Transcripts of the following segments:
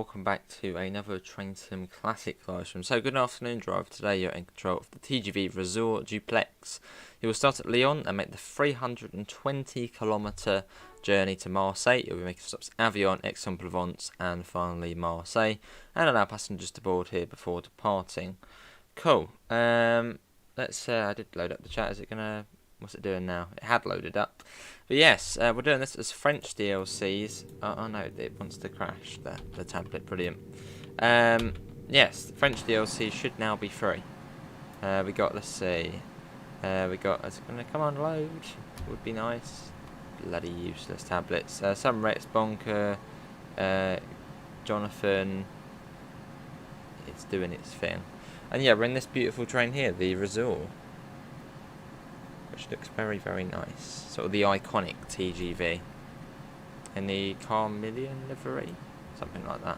welcome back to another Train Sim Classic live stream. So good afternoon driver, today you're in control of the TGV Resort Duplex. You will start at Lyon and make the 320km journey to Marseille. You'll be making stops at Avion, Aix-en-Provence and finally Marseille, and allow passengers to board here before departing. Cool. Let's I did load up the chat. Is it gonna, what's it doing now? It had loaded up. But yes, we're doing this as French DLCs. Oh no, it wants to crash the tablet. Brilliant. Yes, French DLCs should now be free. We got, let's see. We got, is it going to come on load? Would be nice. Bloody useless tablets. Some Rex Bonker, Jonathan. It's doing its thing. And yeah, we're in this beautiful train here, the Resort. Which looks very, very nice. Sort of the iconic TGV. In the Carmelian livery. Something like that.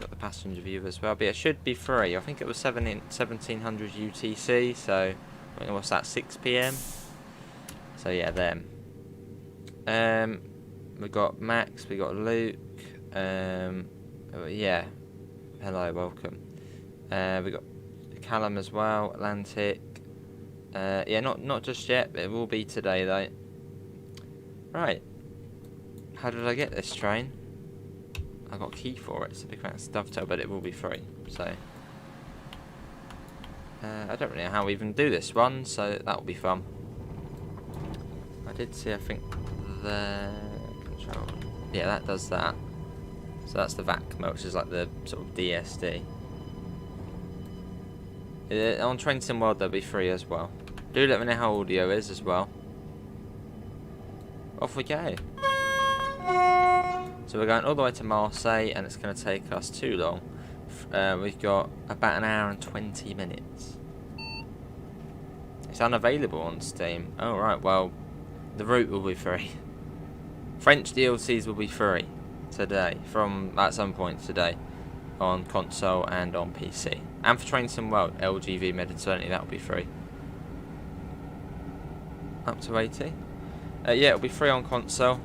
Got the passenger view as well. But it should be free. I think it was 1700 UTC. So, what's that, 6 PM? So yeah, them. We got Max, we got Luke. Yeah. Hello, welcome. We got Callum as well, Atlantic. Yeah, not just yet, but it will be today though. Right. How did I get this train? I got a key for it. It's a big fancy dovetail, but it will be free. So I don't really know how we even do this one, so that will be fun. I did see, I think, the control. Yeah, that does that. So that's the VACMA, which is like the sort of DSD. On Train Sim World they'll be free as well. Do let me know how audio is as well. Off we go. So we're going all the way to Marseille and it's going to take us too long. We've got about an hour and 20 minutes. It's unavailable on Steam. Oh right, well the route will be free. French DLCs will be free today, from at some point today, on console and on PC. And for Train Sim World, LGV Mediterranee, that will be free. Up to 80. Yeah, it'll be free on console.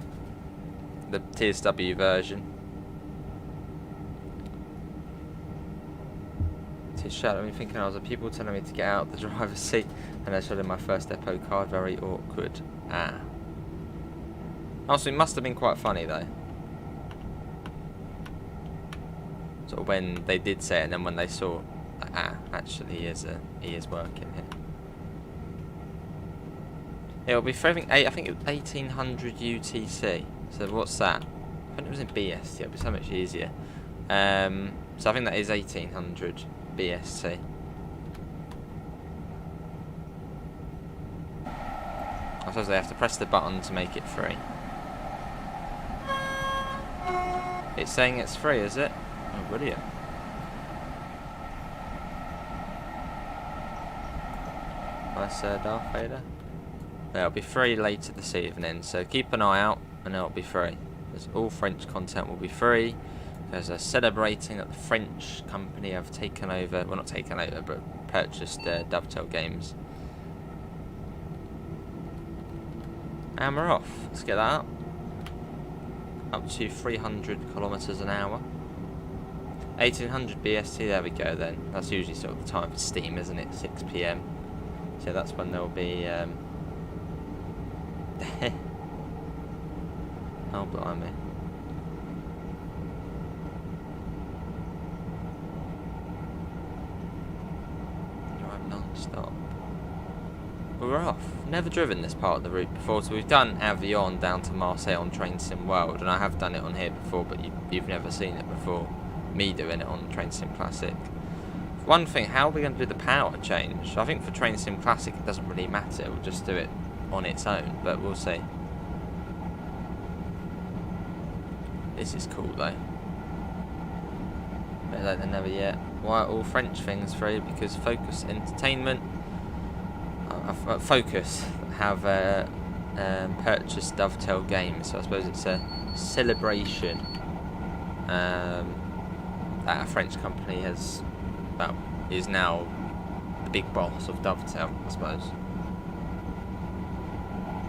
The TSW version. To shout at me thinking I was a people telling me to get out of the driver's seat and I showed in my first depot card. Very awkward. Ah. Also, it must have been quite funny though. Sort of when they did say it, and then when they saw, like, actually he is working here. It'll be for everything. I think it was 1800 UTC. So what's that? I think it was in BST. It'll be so much easier. So I think that is 1800 BST. I suppose they have to press the button to make it free. It's saying it's free, is it? Oh, brilliant. Nice Darth Vader. It'll be free later this evening, so keep an eye out and it'll be free. Because all French content will be free. Because they're celebrating that the French company have taken over, well not taken over, but purchased Dovetail Games. And we're off. Let's get that up to 300 kilometers an hour. 1800 BST, there we go then. That's usually sort of the time for Steam, isn't it? 6 PM. So that's when there'll be oh blimey. Drive non-stop. We're off. Never driven this part of the route before, so we've done Avion down to Marseille on Train Sim World, and I have done it on here before, but you've never seen it before. Me doing it on Train Sim Classic. One thing, how are we going to do the power change? I think for Train Sim Classic it doesn't really matter, we'll just do it on its own, but we'll see. This is cool though. Better late than never yet. Why are all French things free? Because Focus Entertainment, Focus have purchased Dovetail Games, so I suppose it's a celebration that a French company has, well, is now the big boss of Dovetail, I suppose.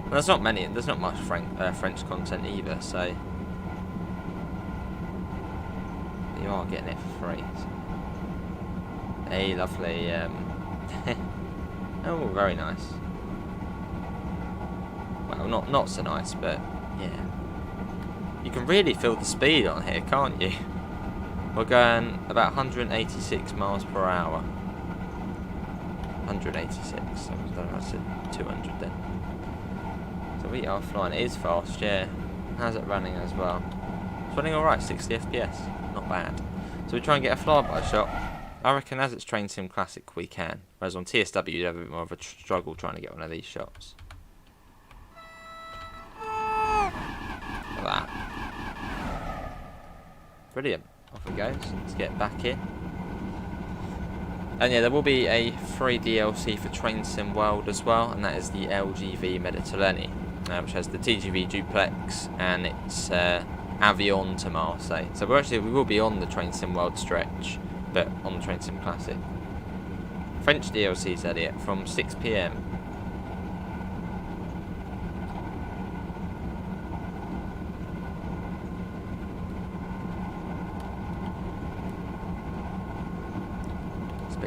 And there's not much French content either, so you are getting it for free. Hey, lovely. Oh, very nice. Well, not so nice, but yeah. You can really feel the speed on here, can't you? We're going about 186 miles per hour. 186. I don't know, I said 200 then. So we are flying. It is fast, yeah. How's it running as well? It's running alright, 60 FPS. Not bad. So we try and get a flyby shot. I reckon as it's Train Sim Classic we can. Whereas on TSW you'd have a bit more of a struggle trying to get one of these shots. Like that. Brilliant. Off it goes. Let's get back in. And yeah, there will be a free DLC for Train Sim World as well, and that is the LGV Mediterranee, which has the TGV duplex and it's Avion to Marseille. So we will be on the Train Sim World stretch, but on the Train Sim Classic. French DLC's at it from 6 PM.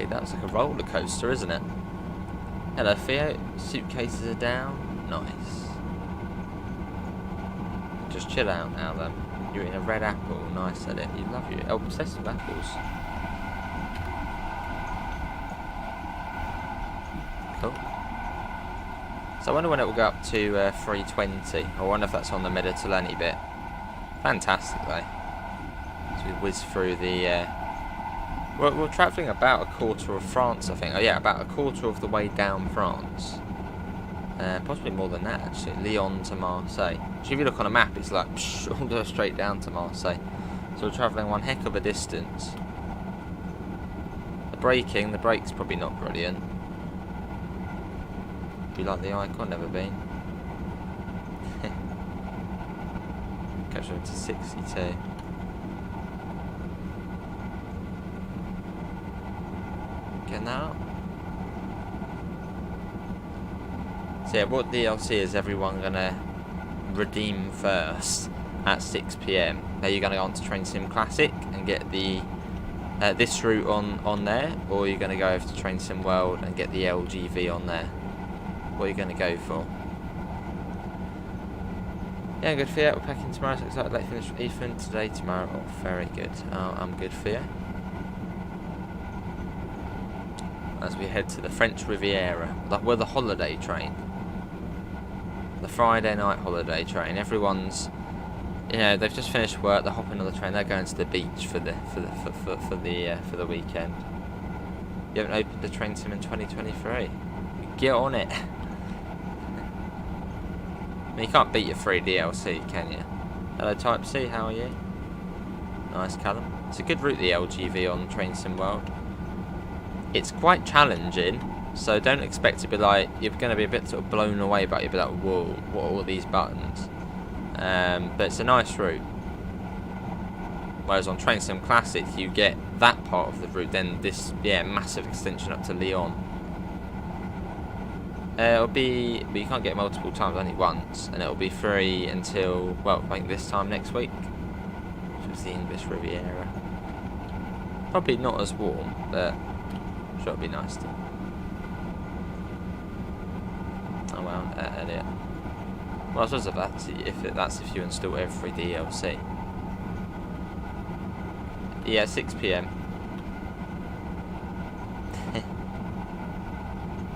That's like a roller coaster, isn't it? Hello, Theo. Suitcases are down. Nice. Just chill out now, then. You're eating a red apple. Nice at it. You love you. Oh, obsessed with apples. Cool. So I wonder when it will go up to 320. I wonder if that's on the Mediterranee bit. Fantastic, though. So we whiz through the. We're travelling about a quarter of France, I think. Oh yeah, about a quarter of the way down France. Possibly more than that, actually. Lyon to Marseille. So if you look on a map, it's like psh, all the way straight down to Marseille. So we're travelling one heck of a distance. The brake's probably not brilliant. Do you like the icon? Never been. Catch up to 62. Now. So yeah, what DLC is everyone gonna redeem first at 6 PM? Now you're gonna go on to Train Sim Classic and get the this route on there, or you're gonna go over to Train Sim World and get the LGV on there. What are you gonna go for? Yeah, good for you. We're packing tomorrow. So excited. Late finish Ethan today, tomorrow. Oh, very good. I'm good for you. As we head to the French Riviera, we're the holiday train, the Friday night holiday train. Everyone's, they've just finished work. They're hopping on the train. They're going to the beach for the weekend. You haven't opened the Train Sim in 2023. Get on it. I mean, you can't beat your free DLC, can you? Hello, Type C. How are you? Nice, Callum. It's a good route, the LGV on Train Sim World. It's quite challenging, so don't expect to be like, you're going to be a bit sort of blown away by it. You'll be like, whoa, what are all these buttons? But it's a nice route. Whereas on Train Sim Classic, you get that part of the route, then this, massive extension up to Lyon. It'll be, but you can't get multiple times, only once, and it'll be free until, well, I think this time next week, which is the English Riviera. Probably not as warm, but sure it'll be nice to. Oh well, edit. Well, I suppose that's if you install every DLC. Yeah, 6 PM.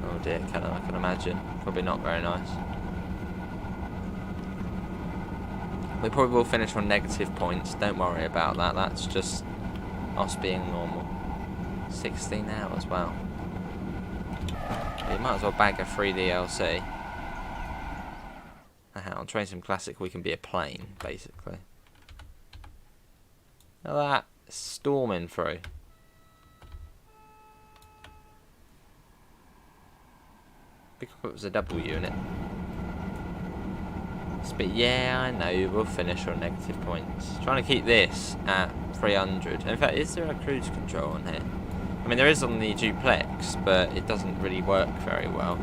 Oh dear, I can imagine. Probably not very nice. We probably will finish on negative points. Don't worry about that. That's just us being normal. 16 hours, wow. You might as well bag a free DLC. On Train Sim Classic we can be a plane, basically. Look at that, storming through. Pick up it was a double unit. But yeah, I know, we'll finish on negative points. Trying to keep this at 300. In fact, is there a cruise control on here? I mean, there is on the duplex, but it doesn't really work very well.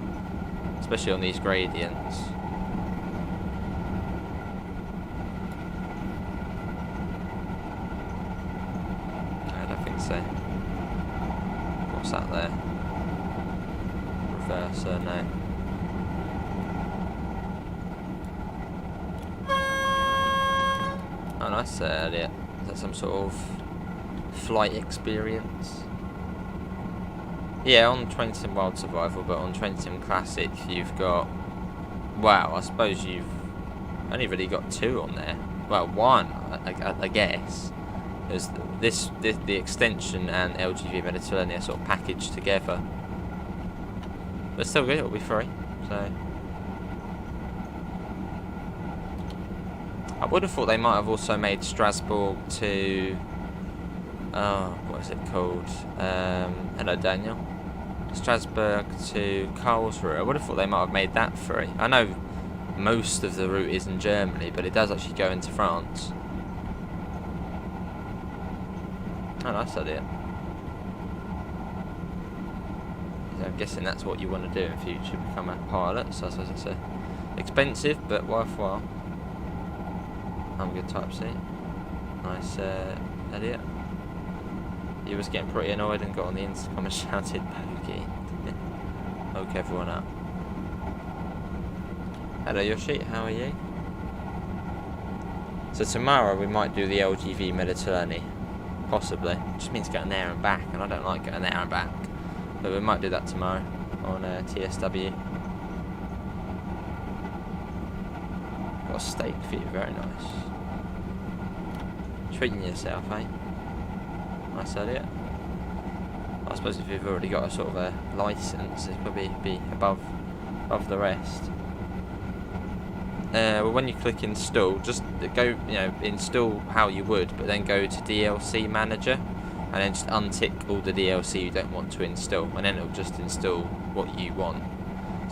Especially on these gradients. see. What's that there? Reverser, no. Oh, nice earlier. Is that some sort of flight experience? Yeah, on Train Sim Wild Survival, but on Train Sim Classic, you've got. Well, I suppose you've only really got 2 on there. Well, 1, I guess. There's the extension and LGV Mediterranee are sort of packaged together. But still good, it'll be free. So. I would have thought they might have also made Strasbourg to, what is it called? Hello Daniel. Strasbourg to Karlsruhe. I would have thought they might have made that free. I know most of the route is in Germany, but it does actually go into France. Oh, nice idea. So I'm guessing that's what you want to do in future, become a pilot. So I suppose it's expensive, but worthwhile. I'm a good type C. Nice idiot. He was getting pretty annoyed and got on the intercom and shouted "Bogey." Woke everyone up. Hello Yoshi, how are you? So tomorrow we might do the LGV Mediterranee. Possibly. It just means going there and back, and I don't like going there and back. But we might do that tomorrow on TSW. Got a steak for you, very nice. Treating yourself, eh? Nice idea. I suppose if you've already got a sort of a license, it'd probably be above the rest. Well, when you click install, just go, install how you would, but then go to DLC Manager, and then just untick all the DLC you don't want to install, and then it'll just install what you want.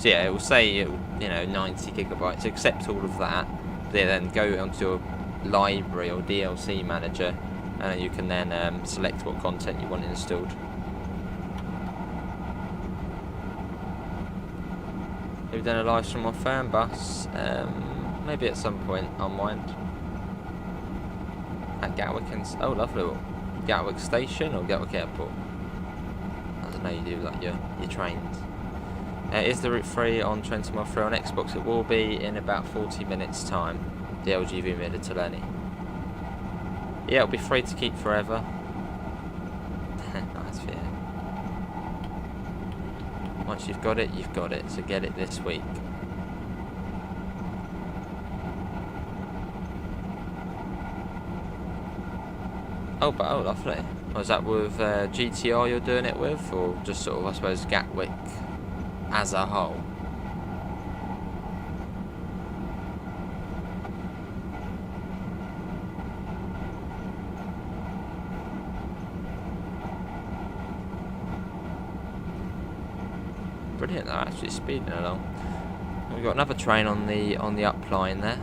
So yeah, it will say 90 gigabytes. Accept all of that. Then go onto your library or DLC Manager, and you can then select what content you want installed. We've done a live stream on Fernbus. Maybe at some point on mind. At Gatwick oh lovely. Gatwick Station or Gatwick Airport? I don't know, you do like your trains. Is the route free on Train Sim Free on Xbox? It will be in about 40 minutes time. The LGV Mediterranee. Yeah, it'll be free to keep forever. Nice for you. Once you've got it, you've got it. So get it this week. Oh, lovely. Was that with GTR you're doing it with, or just sort of, I suppose, Gatwick as a whole? Brilliant, they're actually speeding along. We've got another train on the up line there.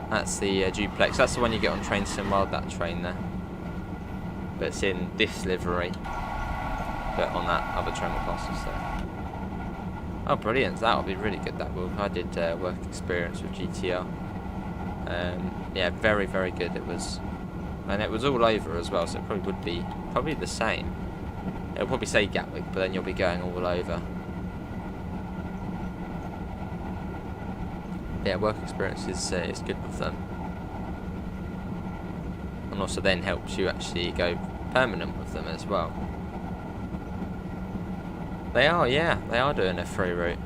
That's the duplex. That's the one you get on Train Sim World, that train there. But it's in this livery. But on that other train will pass us there. Oh, brilliant. That'll be really good, that will. I did work experience with GTR. Yeah, very, very good it was. And it was all over as well, so it probably would be the same. It'll probably say Gatwick, but then you'll be going all over. Yeah, work experience is good with them. And also then helps you actually go permanent with them as well. They are, yeah, they are doing a free route.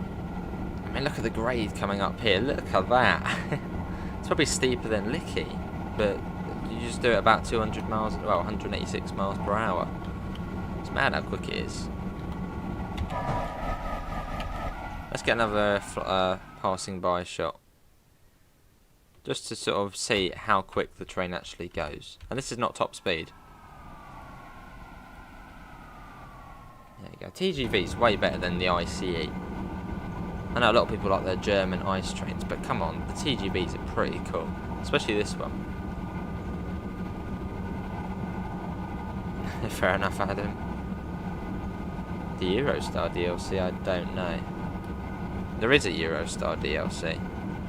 I mean, look at the grade coming up here. Look at that. It's probably steeper than Licky, but you just do it about 200 miles, well, 186 miles per hour. It's mad how quick it is. Let's get another passing by shot. Just to sort of see how quick the train actually goes. And this is not top speed. There you go. TGV is way better than the ICE. I know a lot of people like their German ICE trains, but come on, the TGVs are pretty cool. Especially this one. Fair enough, Adam. The Eurostar DLC, I don't know. There is a Eurostar DLC,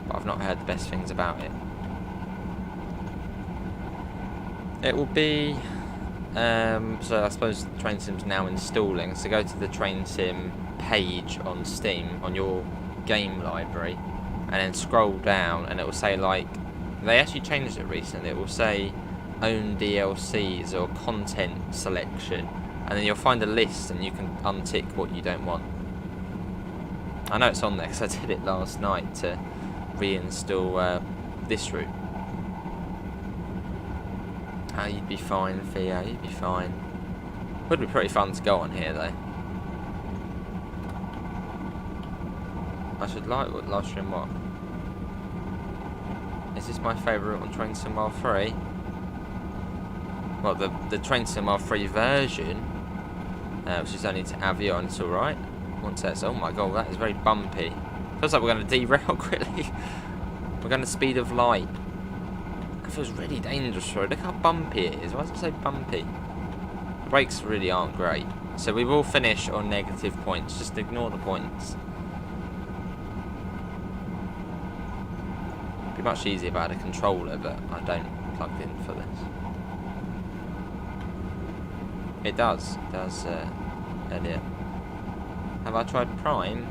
but I've not heard the best things about it. It will be So I suppose Train Sim's now installing. So go to the Train Sim page on Steam on your game library, and then scroll down, and it will say, like, they actually changed it recently. It will say own DLCs or content selection, and then you'll find a list, and you can untick what you don't want. I know it's on there because I did it last night to reinstall this route. You'd be fine, Theo, you'd be fine. Would be pretty fun to go on here, though. I should live stream what? Is this my favourite on Train Sim R3? Well, the Train Sim R3 version, which is only to Avion, it's alright. Once that's, oh my god, that is very bumpy. Feels like we're going to derail quickly. We're going to speed of light. That feels really dangerous, right? Look how bumpy it is. Why does it say bumpy? The brakes really aren't great. So we will finish on negative points. Just ignore the points. It'd be much easier if I had a controller, but I don't plug in for this. It does. It does, Elliot. Have I tried Prime?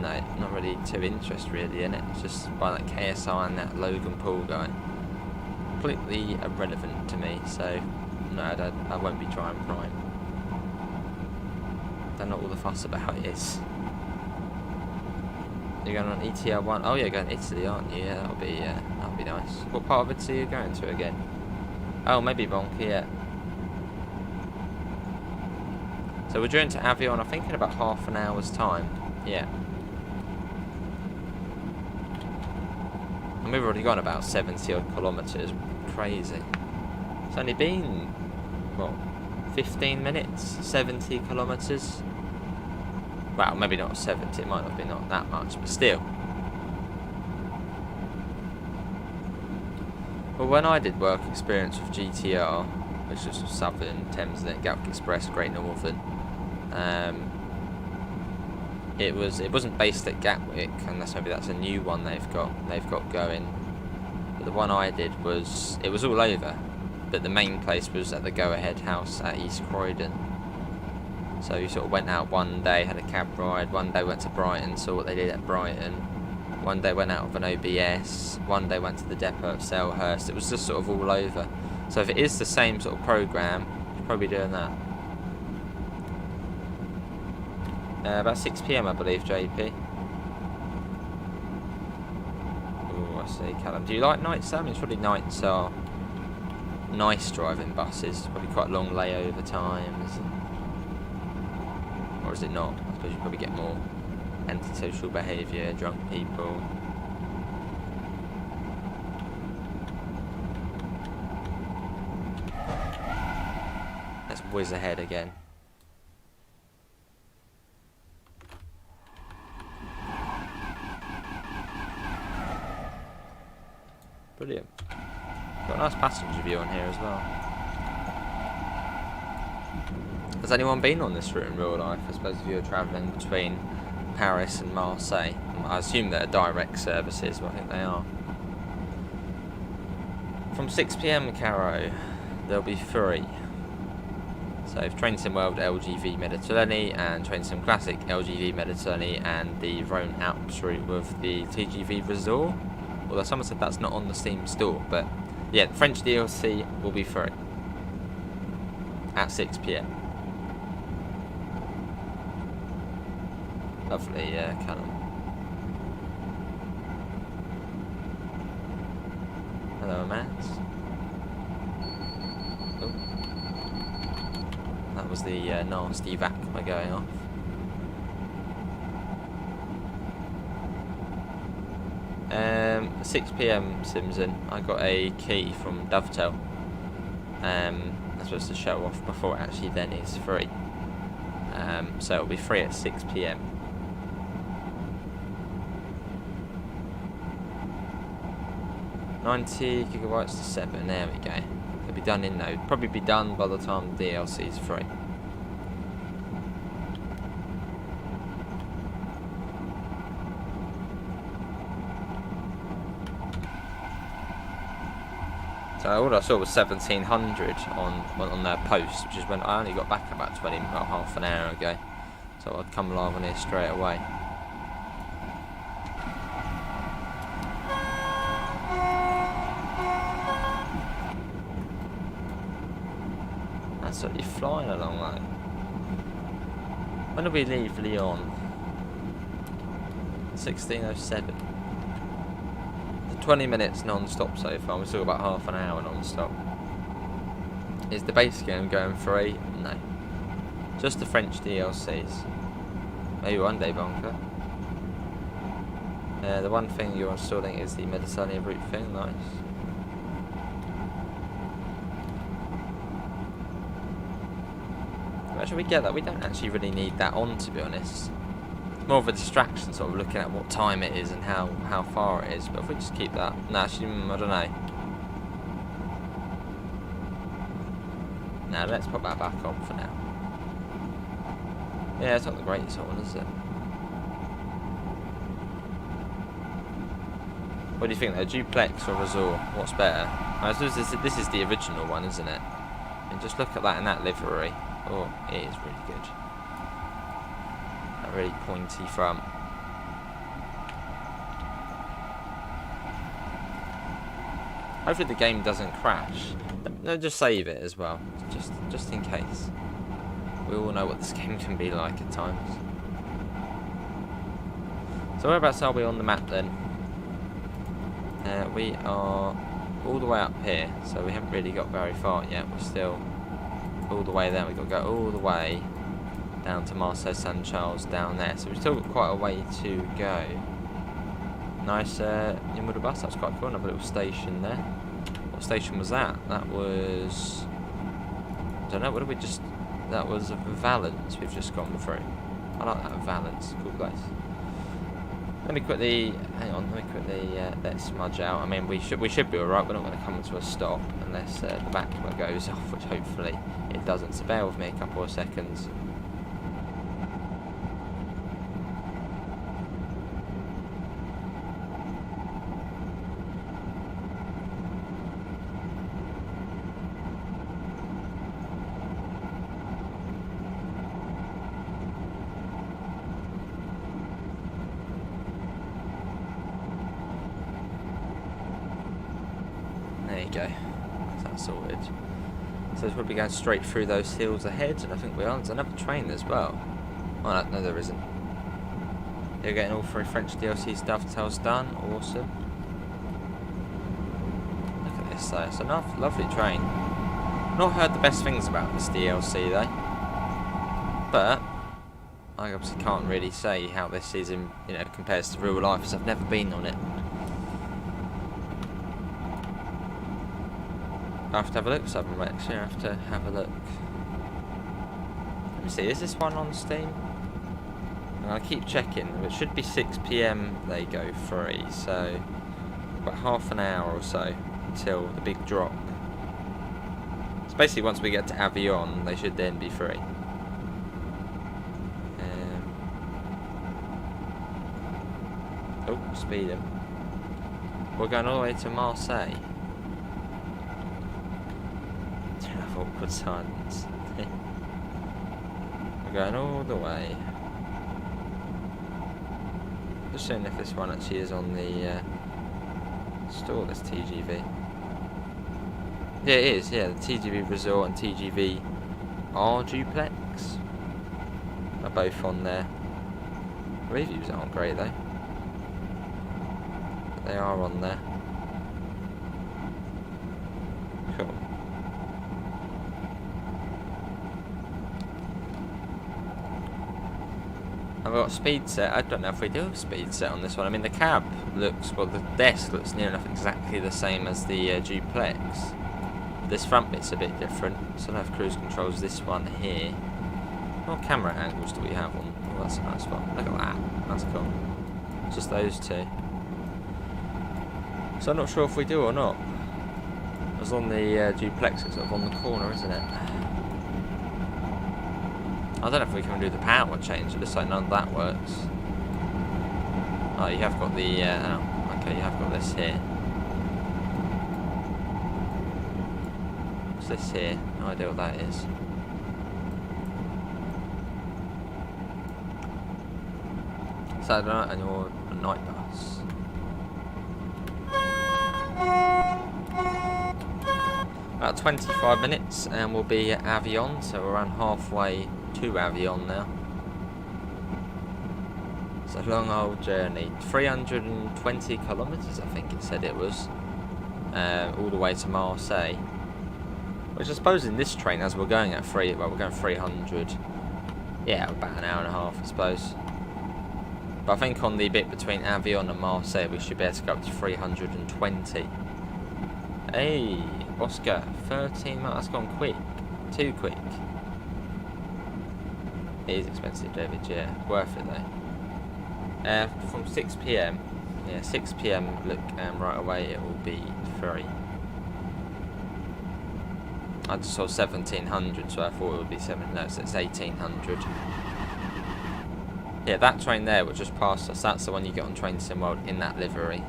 No, not really too interested really in it. It's just by that KSI and that Logan Paul guy. Completely irrelevant to me, so no, I won't be trying Prime. Don't know what all the fuss about is. You're going on ETL1? Oh, you're going to Italy, aren't you? Yeah, that'll be nice. What part of Italy are you going to again? Oh, maybe Bonky, yeah. So we're due into Avion, I think, in about half an hour's time. Yeah. And we've already gone about 70 odd kilometres. Crazy. It's only been, what, 15 minutes? 70 kilometres? Well, maybe not 70, it might not be not that much, but still. Well, when I did work experience with GTR, which was Southern, Thameslink, Gatwick Express, Great Northern, it wasn't based at Gatwick, unless maybe that's a new one they've got going. But the one I did was all over, but the main place was at the Go Ahead House at East Croydon. So you sort of went out one day, had a cab ride, one day went to Brighton, saw what they did at Brighton, one day went out of an OBS, one day went to the depot at Selhurst. It was just sort of all over. So if it is the same sort of programme, you're probably doing that. About 6 PM I believe, JP. Oh, I see, Callum. Do you like nights, Sam? It's probably nights are nice driving buses. Probably quite long layover times. Or is it not? I suppose you probably get more antisocial behaviour, drunk people. Let's whiz ahead again. Brilliant. Got a nice passenger view on here as well. Has anyone been on this route in real life? I suppose if you were travelling between Paris and Marseille. I assume they're direct services, but I think they are. From 6 PM, Caro, there'll be 3. So if Train Sim World LGV Mediterranee and Train Sim Classic LGV Mediterranee and the Rhone Alps route with the TGV Resort. Although someone said that's not on the Steam store, but yeah, the French DLC will be free at 6 PM. Lovely, Callum. Hello, Matt. Oh. That was the nasty vac by going off. At 6 PM, Simpson, I got a key from Dovetail. I'm supposed to show off before it actually then is free. So it'll be free at 6 PM. $90 GB to 7, there we go. It'll be done in though. Probably be done by the time the DLC is free. So all I saw was 1700 on their post, which is when I only got back about half an hour ago. So I'd come live on here straight away. That's what you're flying along like. When do we leave Lyon? 16:07. 20 minutes non-stop so far. We're still about half an hour non-stop. Is the base game going free? No. Just the French DLCs. Maybe one day, Bonker. The one thing you're installing is the Mediterranee route thing. Nice. Where should we get that? We don't actually really need that on, to be honest. It's more of a distraction, sort of looking at what time it is and how far it is. But if we just keep that, no, actually, I don't know. No, let's put that back on for now. Yeah, it's not the greatest one, is it? What do you think though? Duplex or Resort? What's better? I suppose this is the original one, isn't it? And just look at that in that livery. Oh, it is really good. That really pointy front. Hopefully the game doesn't crash. No, just save it as well, just in case. We all know what this game can be like at times. So whereabouts are we on the map then? We are all the way up here, so we haven't really got very far yet. We're still all the way there. We've got to go all the way down to Marseille Saint Charles down there. So we've still got quite a way to go. Nice inward bus, that's quite cool. Another little station there. What station was that? That was... I don't know, what did we just... That was Valence we've just gone through. I like that, Valence, cool place. Let me quickly, hang on, let me quickly let smudge out. I mean, we should be alright. We're not going to come to a stop unless the back goes off, which hopefully it doesn't. So bear with me a couple of seconds. There you go, that's sorted. So it's probably going straight through those hills ahead, and I think we are. There's another train as well. Oh no, there isn't. You're getting all 3 French DLC dovetails done, awesome. Look at this though, it's a lovely train. Not heard the best things about this DLC though. But I obviously can't really say how this is in, compares to real life, as I've never been on it. I have to have a look, Southern Rex, yeah, I have to have a look. Let me see, is this one on Steam? I'll keep checking, it should be 6 PM they go free, so about half an hour or so until the big drop. So basically once we get to Avion, they should then be free. Oh, speeding. We're going all the way to Marseille. Awkward silence. We're going all the way. Just seeing if this one actually is on the store, this TGV. Yeah, it is, yeah, the TGV Resort and TGV R Duplex are both on there. Reviews aren't great though. But they are on there. Cool. I've got speed set. I don't know if we do have speed set on this one. I mean, the cab looks, well, the desk looks near enough exactly the same as the duplex. This front bit's a bit different. So I have cruise controls. This one here. What camera angles do we have on? Oh, that's a nice one. Look at that. That's cool. Just those two. So I'm not sure if we do or not. It's on the duplex. It's sort of on the corner, isn't it? I don't know if we can do the power change, it looks like none of that works. Oh, you have got the, oh, okay, you have got this here. this here? No idea what that is. Saturday night and your night bus. About 25 minutes and we'll be at Avignon, so we're around halfway to Avignon now. It's a long old journey. 320 kilometres I think it said it was. All the way to Marseille. Which I suppose in this train, as we're going at we're going 300. Yeah, about an hour and a half I suppose. But I think on the bit between Avignon and Marseille we should be able to go up to 320. Hey, Oscar, 13 miles, that's gone quick. Too quick. It is expensive, David, yeah. Worth it though. From 6 PM. Yeah, 6 PM, look, right away it will be free. I just saw 1700, so I thought it would be so it's 1800. Yeah, that train there, which just passed us, that's the one you get on Train Sim World in that livery.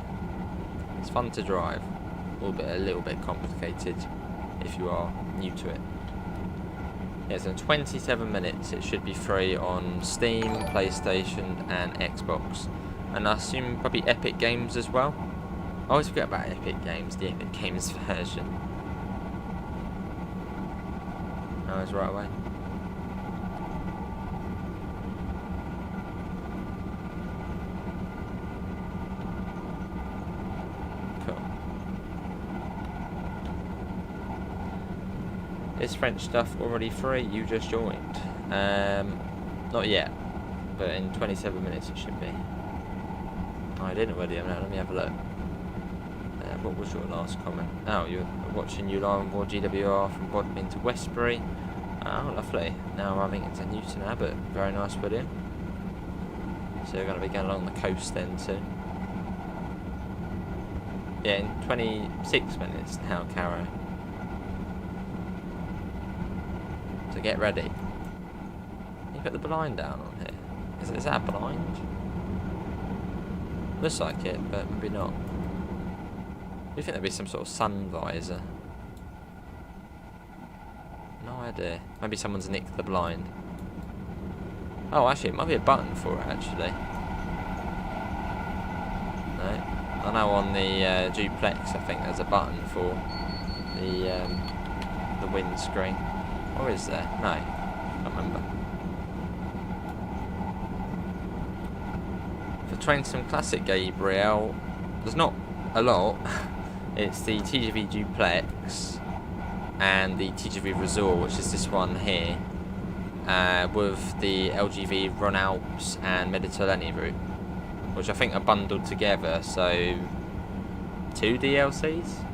It's fun to drive. A little bit complicated if you are new to it. Yeah, so in 27 minutes it should be free on Steam, PlayStation and Xbox. And I assume probably Epic Games as well. I always forget about Epic Games, the Epic Games version. Oh, it's right away. Is French stuff already free? You just joined. Not yet, but in 27 minutes it should be. Oh, I didn't already. Let me have a look. What was your last comment? Oh, you're watching you live on board GWR from Bodmin to Westbury. Oh, lovely. Now arriving into Newton Abbot. Very nice, William. So you're going to be going along the coast then too. Yeah, in 26 minutes now, Caro. So get ready. You put the blind down on here. Is that a blind? Looks like it, but maybe not. Do you think there'd be some sort of sun visor? No idea. Maybe someone's nicked the blind. Oh, actually, it might be a button for it, actually. No. I know on the duplex, I think there's a button for the windscreen. Or is there? No, I can't remember. For Train Sim Classic, Gabriel, there's not a lot. It's the TGV Duplex and the TGV Resort, which is this one here, with the LGV Rhone, Alps and Mediterranee route, which I think are bundled together, so 2 DLCs?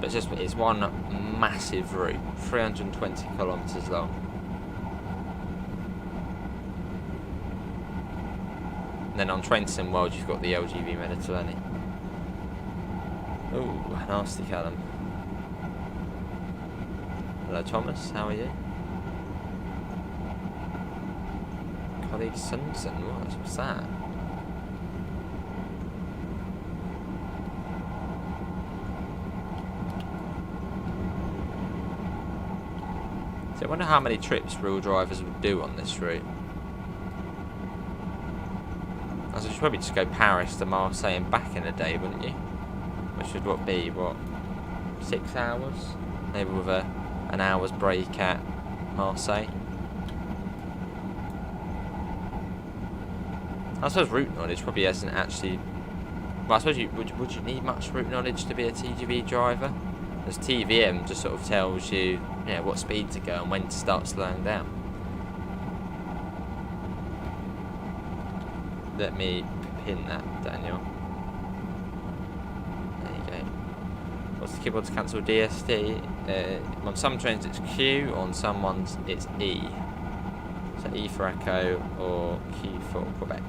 But it's one massive route, 320 kilometres long. And then on Train Sim World you've got the LGV Mediterranee. Ooh, nasty Callum. Hello Thomas, how are you? Colleague Simpson, what's that? So I wonder how many trips real drivers would do on this route. I should probably just go Paris to Marseille and back in a day, wouldn't you? Which would be 6 hours? Maybe with an hour's break at Marseille. I suppose route knowledge probably hasn't actually... Well, I suppose would you need much route knowledge to be a TGV driver? As TVM just sort of tells you, what speed to go and when to start slowing down. Let me pin that, Daniel. There you go. What's the keyboard to cancel DST? On some trains it's Q, on some ones it's E. So E for Echo or Q for Quebec.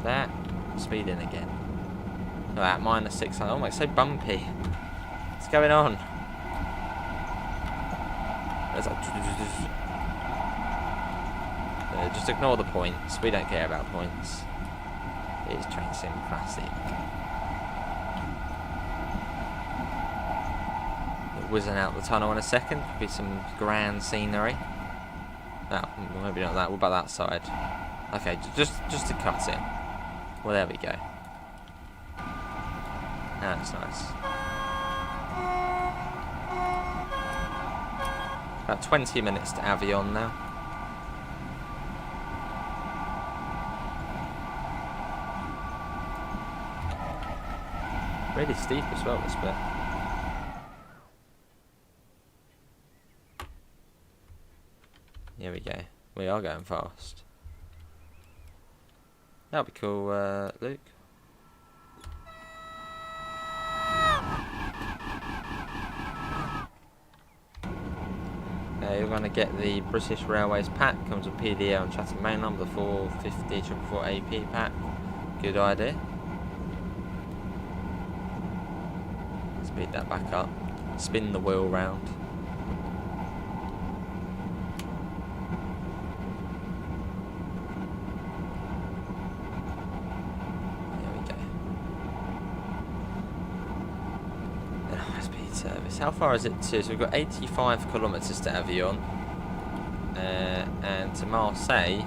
There, speed in again. Look at that, -600. Oh my, it's so bumpy. What's going on? There's just ignore the points. We don't care about points. It is Train Sim Classic. whizzing out the tunnel in a second. Be some grand scenery. No, maybe not that. What about that side? Okay, just to cut in. Well, there we go. That's nice. About 20 minutes to Avignon now. Really steep as well, this bit. Here we go. We are going fast. That'll be cool, Luke. You're going to get the British Railways pack. Comes with PDL and Chatham Mainline, the 450 444 AP pack. Good idea. Speed that back up. Spin the wheel round. Service. How far is it to? So we've got 85 kilometres to Avignon, and to Marseille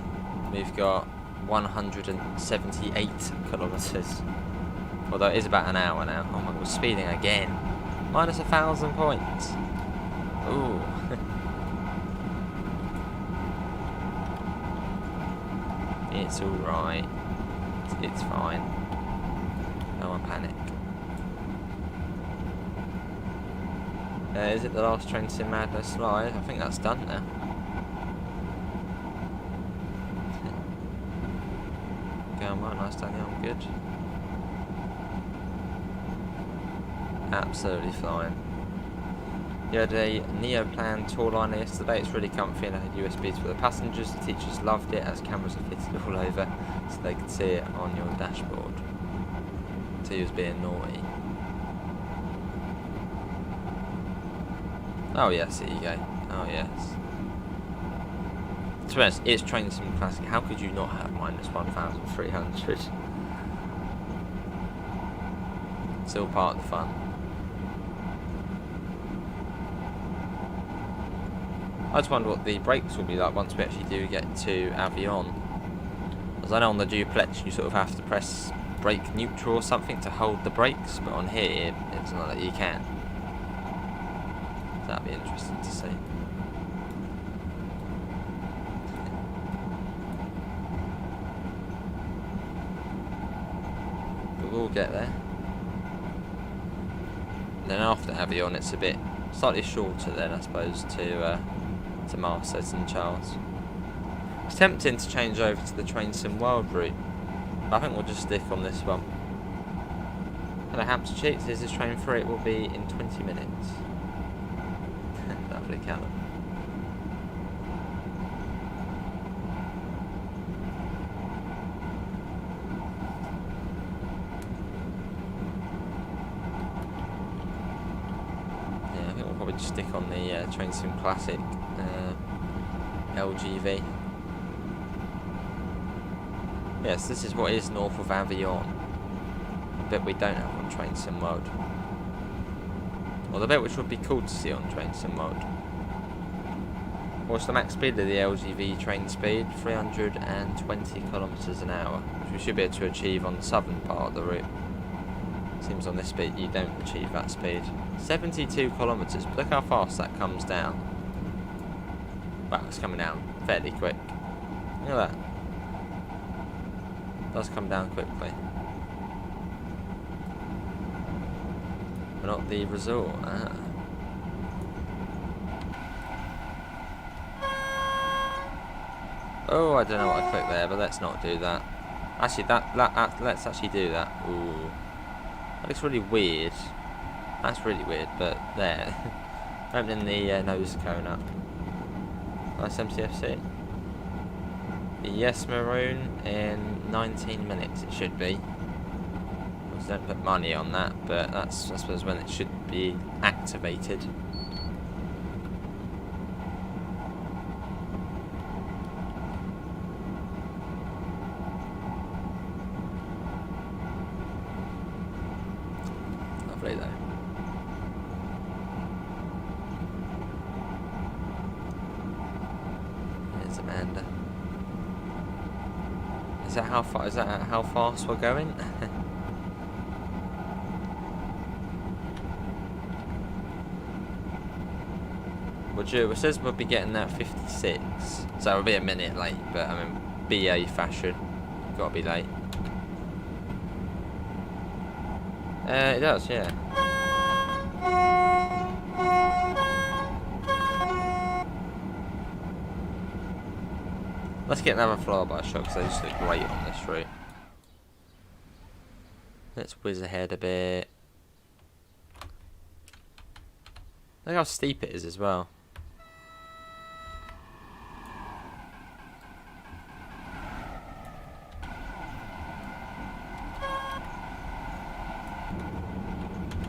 we've got 178 kilometres. Although it is about an hour now. Oh my god, we're speeding again. Minus 1,000 points. Ooh. It's alright. It's fine. No one panic. Is it the last Train Sim Madness slide? I think that's done now. Going well, nice Daniel, I'm good. Absolutely flying. You had a Neoplan tour liner yesterday. It's really comfy and it had USBs for the passengers. The teachers loved it as cameras are fitted all over so they could see it on your dashboard. So he was being naughty. Oh yes, here you go. Oh yes. To be honest, it's Train Sim Classic. How could you not have minus 1,300? Still part of the fun. I just wonder what the brakes will be like once we actually do get to Avignon. As I know on the duplex you sort of have to press brake neutral or something to hold the brakes, but on here it's not that you can. That'd be interesting to see. But we'll get there. And then after Avignon it's a bit slightly shorter then, I suppose, to Marseille and Charles. It's tempting to change over to the Train Sim World route, but I think we'll just stick on this one. Hello Hampshire Cheats, is this train free? It will be in 20 minutes. Lovely Callum. Yeah, I think we'll probably just stick on the Train Sim Classic LGV. Yes, this is what is north of Avignon. A bit we don't have on Train Sim World. Well, the bit which would be cool to see on Train Sim World. What's the max speed of the LGV train speed? 320 kilometres an hour, which we should be able to achieve on the southern part of the route. Seems on this speed you don't achieve that speed. 72 kilometres, but look how fast that comes down. Wow, it's coming down fairly quick. Look at that. It does come down quickly. But not the resort. Ah. Oh, I don't know what I clicked there, but let's not do that. Actually, let's actually do that. Ooh, that looks really weird. That's really weird, but there. Opening the nose cone up. Nice MCFC. Yes, Maroon in 19 minutes it should be. Don't put money on that, but that's I suppose when it should be activated. Lovely though. Is that how far? Is that how fast we're going? It says we'll be getting there at 56, so we'll be a minute late. But I mean, BA fashion, you've got to be late. It does, yeah. Let's get another flyby shot because they just look great on this route. Let's whiz ahead a bit. Look how steep it is as well.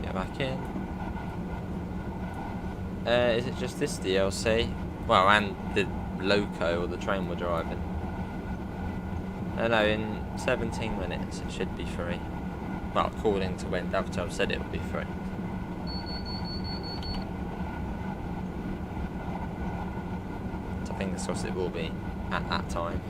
Get back in. Is it just this DLC? Well, and the loco or the train we're driving. No, in 17 minutes it should be free. Well, according to when Dovetail said it would be free. So fingers crossed it will be at that time.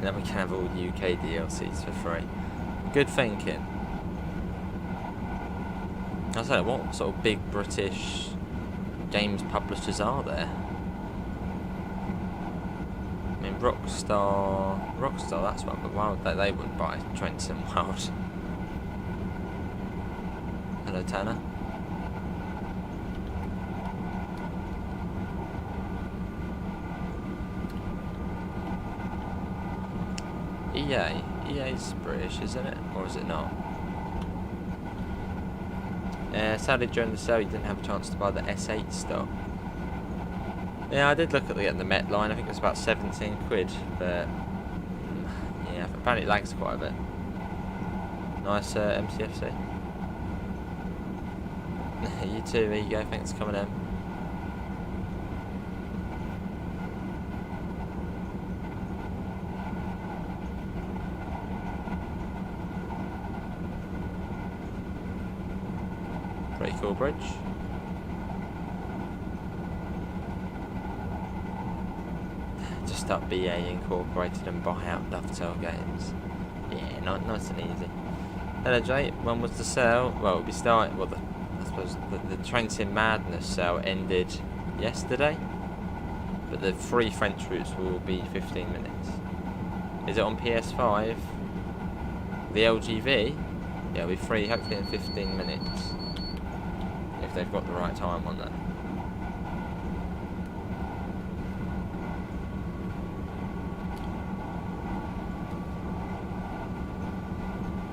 Then we can have all UK DLCs for free. Good thinking. I don't know, what sort of big British games publishers are there? I mean, Rockstar, that's one, but why would they wouldn't buy Trenton World. Hello, Tanner. EA's British, isn't it? Or is it not? Sadly, during the sale, you didn't have a chance to buy the S8 stock. Yeah, I did look at the Met line. I think it was about 17 quid, but yeah, apparently it lags quite a bit. Nice MCFC. You too. There you go. Thanks for coming in. Pretty cool bridge. Just up BA Incorporated and buy out Dovetail Games. Yeah, nice and easy. Hello Jay, when was the sale? Well, it'll be starting. Well, I suppose the Train Sim Madness sale ended yesterday, but the free French routes will be 15 minutes. Is it on PS5? The LGV? Yeah, it'll be free hopefully in 15 minutes. If they've got the right time on that.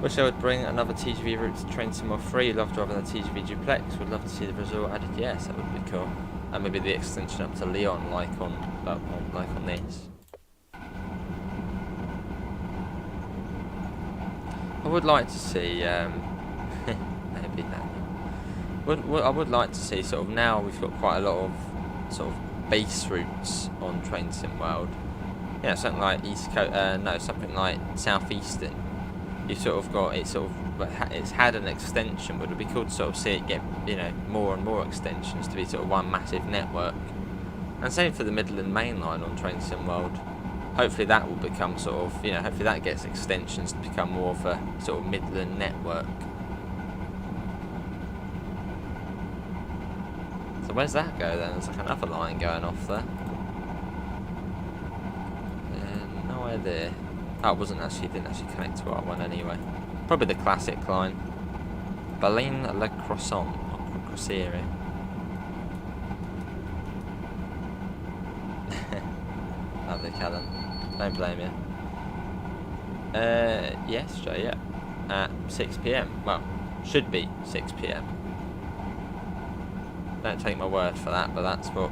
Wish I would bring another TGV route to Train Sim or free. Love driving the TGV duplex. Would love to see the resort added. Yes, that would be cool. And maybe the extension up to Lyon, like on this. I would like to see. Maybe that. I would like to see sort of, now we've got quite a lot of sort of base routes on Train Sim World. Yeah, something like East Coast. No, something like Southeastern. You've sort of got it sort of. It's had an extension, but it'd be cool to sort of see it get, you know, more and more extensions to be sort of one massive network. And same for the Midland Main Line on Train Sim World. Hopefully that will become sort of, you know, hopefully that gets extensions to become more of a sort of Midland network. So where's that go then? There's like another line going off there. No idea. Oh, it didn't actually connect to our one anyway. Probably the classic line. Baleine Le Croissant, or Croisiere. Lovely, Callum. Don't blame you. Yes, Jay, yeah. At 6 PM. Well, should be 6 PM. Don't take my word for that, but that's what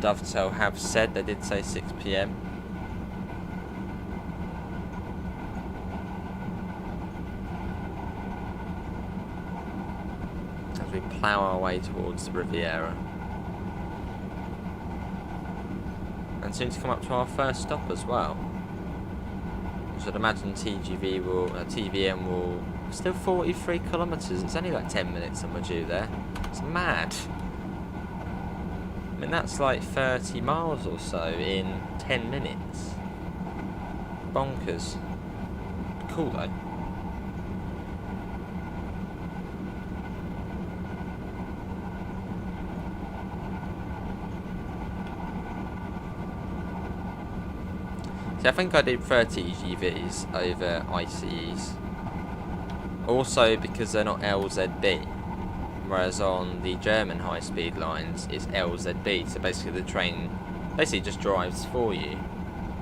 Dovetail have said. They did say 6 PM. As we plough our way towards the Riviera. And soon to come up to our first stop as well. So I'd imagine TVM will still 43 kilometres. It's only like 10 minutes and we're due there. It's mad. I mean, that's like 30 miles or so in 10 minutes. Bonkers. Cool though. See, I think I did 30 GVs over ICEs. Also because they're not LZB. Whereas on the German high-speed lines, it's LZB. So basically the train basically just drives for you.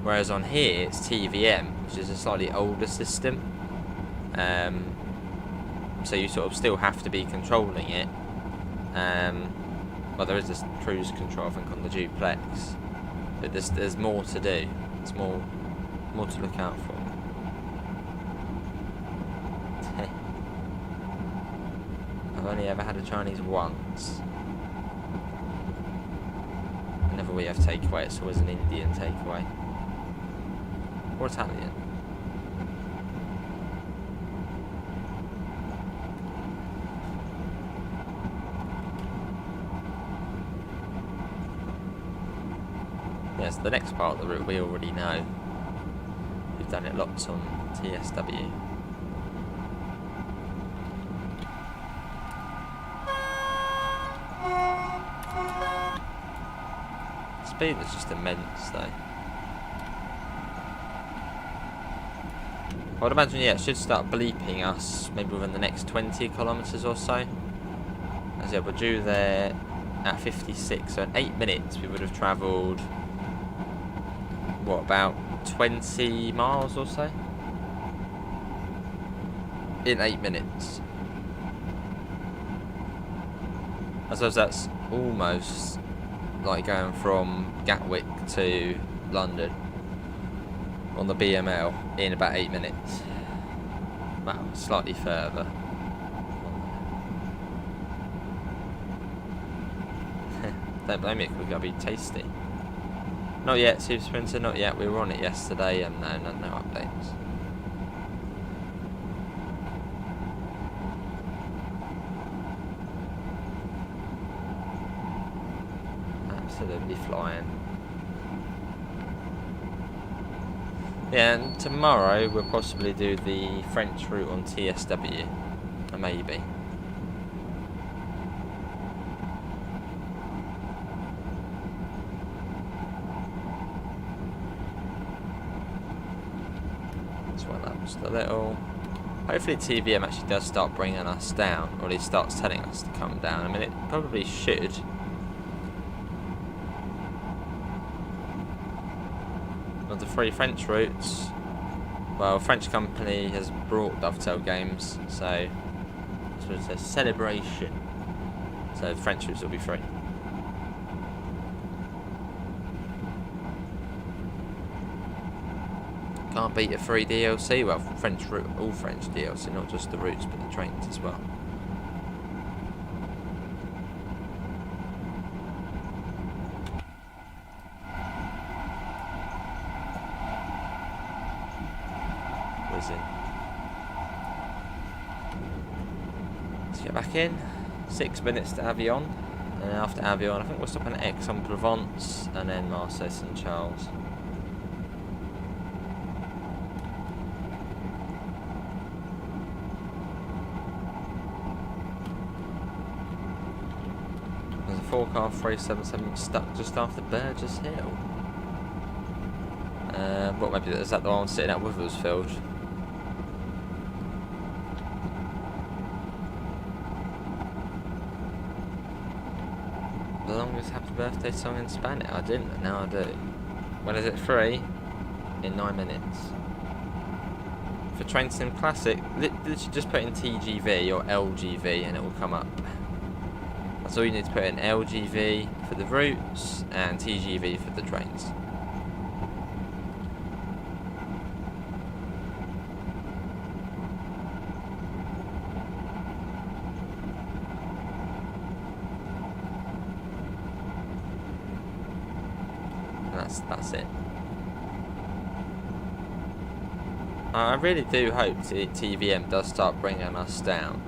Whereas on here, it's TVM, which is a slightly older system. So you sort of still have to be controlling it. Well, there is this cruise control, I think, on the duplex. But there's more to do. There's more to look out for. I've only ever had a Chinese once. Whenever we have takeaway, it's always an Indian takeaway. Or Italian. Yes, the next part of the route we already know. We've done it lots on TSW. Speed is just immense though. I would imagine, yeah, it should start bleeping us maybe within the next 20 kilometres or so. As yeah, we're due there at 56, so in 8 minutes we would have travelled, what, about 20 miles or so? In 8 minutes. I suppose that's almost like going from Gatwick to London on the BML in about 8 minutes. Well, slightly further. Don't blame me, it could be tasty. Not yet, Super Sprinter, not yet. We were on it yesterday and no updates. Absolutely flying. Yeah, and tomorrow we'll possibly do the French route on TSW. Maybe. That's why that was a little. Hopefully TVM actually does start bringing us down, or at least starts telling us to come down. I mean, it probably should. Of the 3 French routes, well, a French company has brought Dovetail games, so it's a celebration. So the French routes will be free. Can't beat a free DLC. Well, French route, all French DLC, not just the routes but the trains as well. Let's get back in. 6 minutes to Avion, and after Avion I think we'll stop in Aix-en-Provence and then Marseille St Charles. There's a 4-car 377 stuck just after Burgess Hill. What, maybe is that the one sitting at Withersfield? The longest happy birthday song in Spanish? I didn't, but now I do. When is it free? In 9 minutes. For Train Sim Classic, literally just put in TGV or LGV and it will come up. That's all you need to put in, LGV for the routes and TGV for the trains. That's it. I really do hope the TVM does start bringing us down.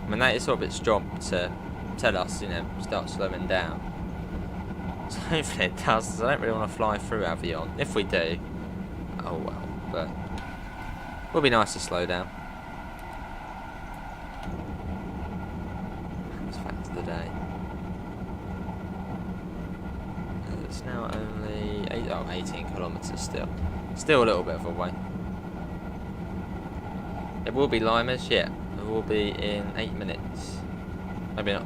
I mean, that is sort of its job to tell us, you know, start slowing down. So hopefully it does, because I don't really want to fly through Avignon. If we do, oh well, but it will be nice to slow down. That's fact of the day. It's now only 18 kilometres still. Still a little bit of a way. It will be Limers, yeah. It will be in 8 minutes. Maybe not,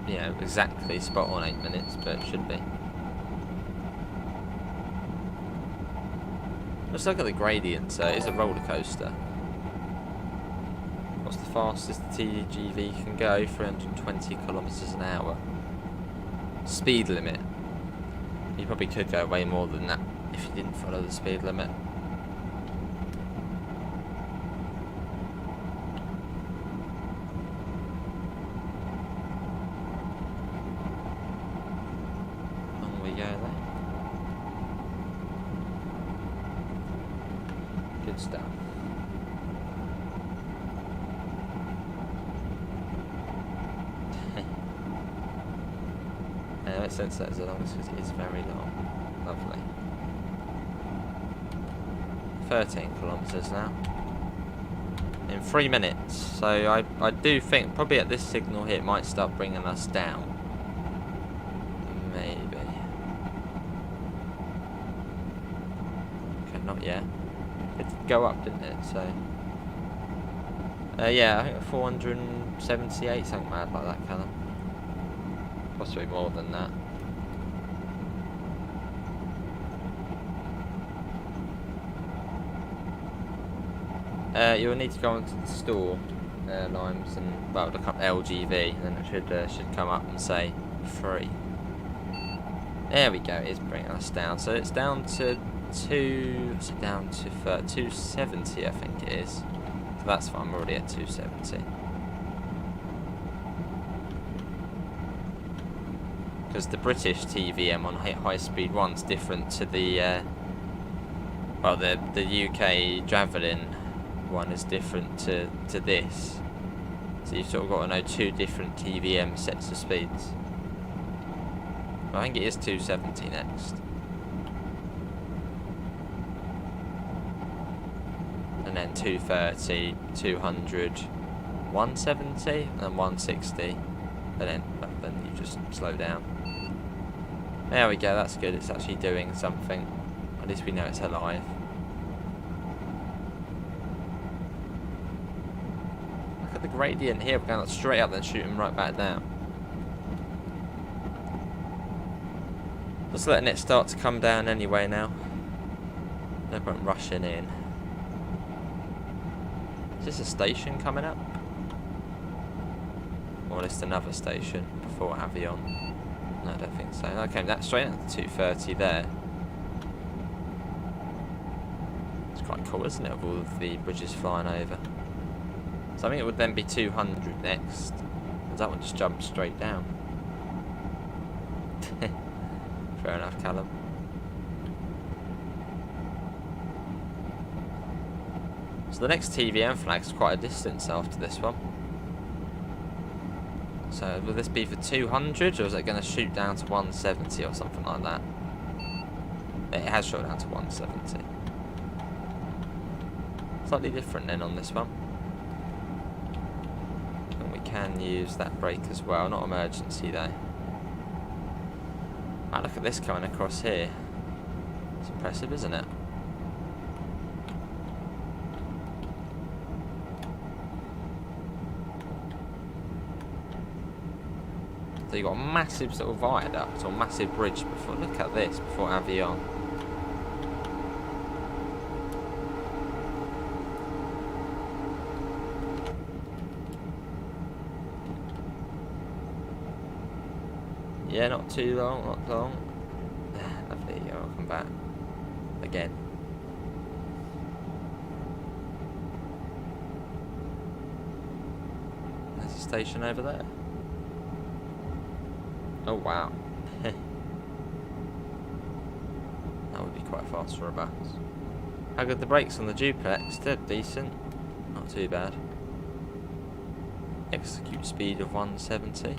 you know, exactly spot on 8 minutes, but it should be. Let's look at the gradient. So it's a roller coaster. What's the fastest the TGV can go? 320 kilometres an hour. Speed limit. You probably could go way more than that if you didn't follow the speed limit. On we go there. Good stuff. It makes sense that it's the longest because it is very long. Lovely. 13 kilometres now. In 3 minutes. So I do think probably at this signal here it might start bringing us down. Maybe. Okay, not yet. It did go up, didn't it? So. Yeah, I think 478, something mad like that, Callum. Possibly more than that. You'll need to go onto the store, Limes, and well, look up LGV, and then it should come up and say free. There we go. It is bringing us down. So it's down to 270, I think it is. So that's fine. We're already at 270. Because the British TVM on high speed one's different to the well, the UK Javelin one is different to this. So you've sort of got to know two different TVM sets of speeds. I think it is 270 next. And then 230, 200, 170, and then 160. And then you just slow down. There we go, that's good. It's actually doing something. At least we know it's alive. Look at the gradient here. We're going straight up, then shooting right back down. Just letting it start to come down anyway now. No point rushing in. Is this a station coming up? Or just another station before Avignon? No, I don't think so. Okay, that's straight at 230 there. It's quite cool, isn't it, of all of the bridges flying over. So I think it would then be 200 next. Because that one just jumped straight down. Fair enough, Callum. So the next TVM flag is quite a distance after this one. So will this be for 200, or is it going to shoot down to 170 or something like that? It has shot down to 170. Slightly different then on this one. And we can use that brake as well, not emergency though. Ah, look at this coming across here. It's impressive, isn't it? So you've got a massive sort of viaduct or massive bridge before. Look at this before Avignon. Yeah, not too long, not long. Lovely, I'll come back again. There's a station over there. Oh wow. That would be quite fast for a bus. How good the brakes on the duplex? They're decent. Not too bad. Execute speed of 170.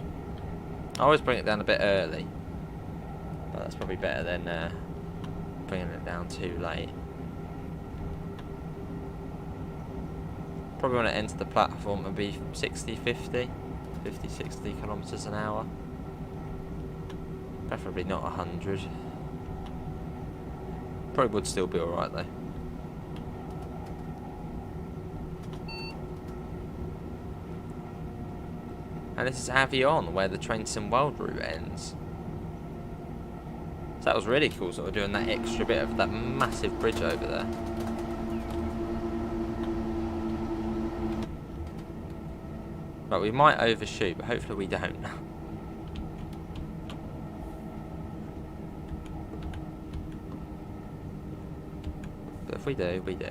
I always bring it down a bit early. But that's probably better than bringing it down too late. Probably want to enter the platform and be 60 60 kilometers an hour. Preferably not 100. Probably would still be alright though. And this is Avion, where the Train Sim World route ends. So that was really cool, sort of doing that extra bit of that massive bridge over there. Right, we might overshoot, but hopefully we don't. But if we do, we do.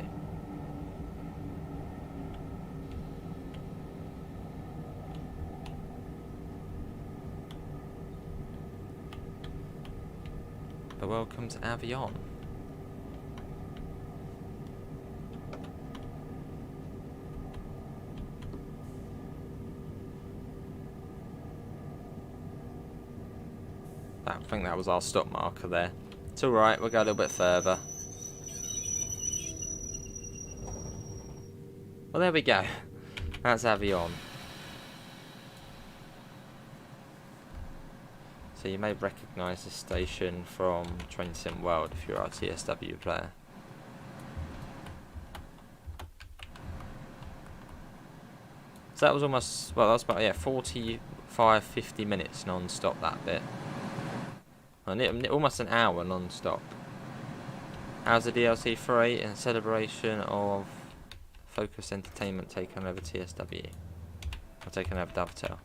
But welcome to Avion. I think that was our stop marker there. It's alright, we'll go a little bit further. Well, there we go. That's Avion. So you may recognise this station from Train Sim World if you're a TSW player. So that was almost, well, that was about, yeah, 45-50 minutes non-stop, that bit. And almost an hour non-stop. How's the DLC 3 in celebration of Focus Entertainment taking over TSW? Or taking over Dovetail?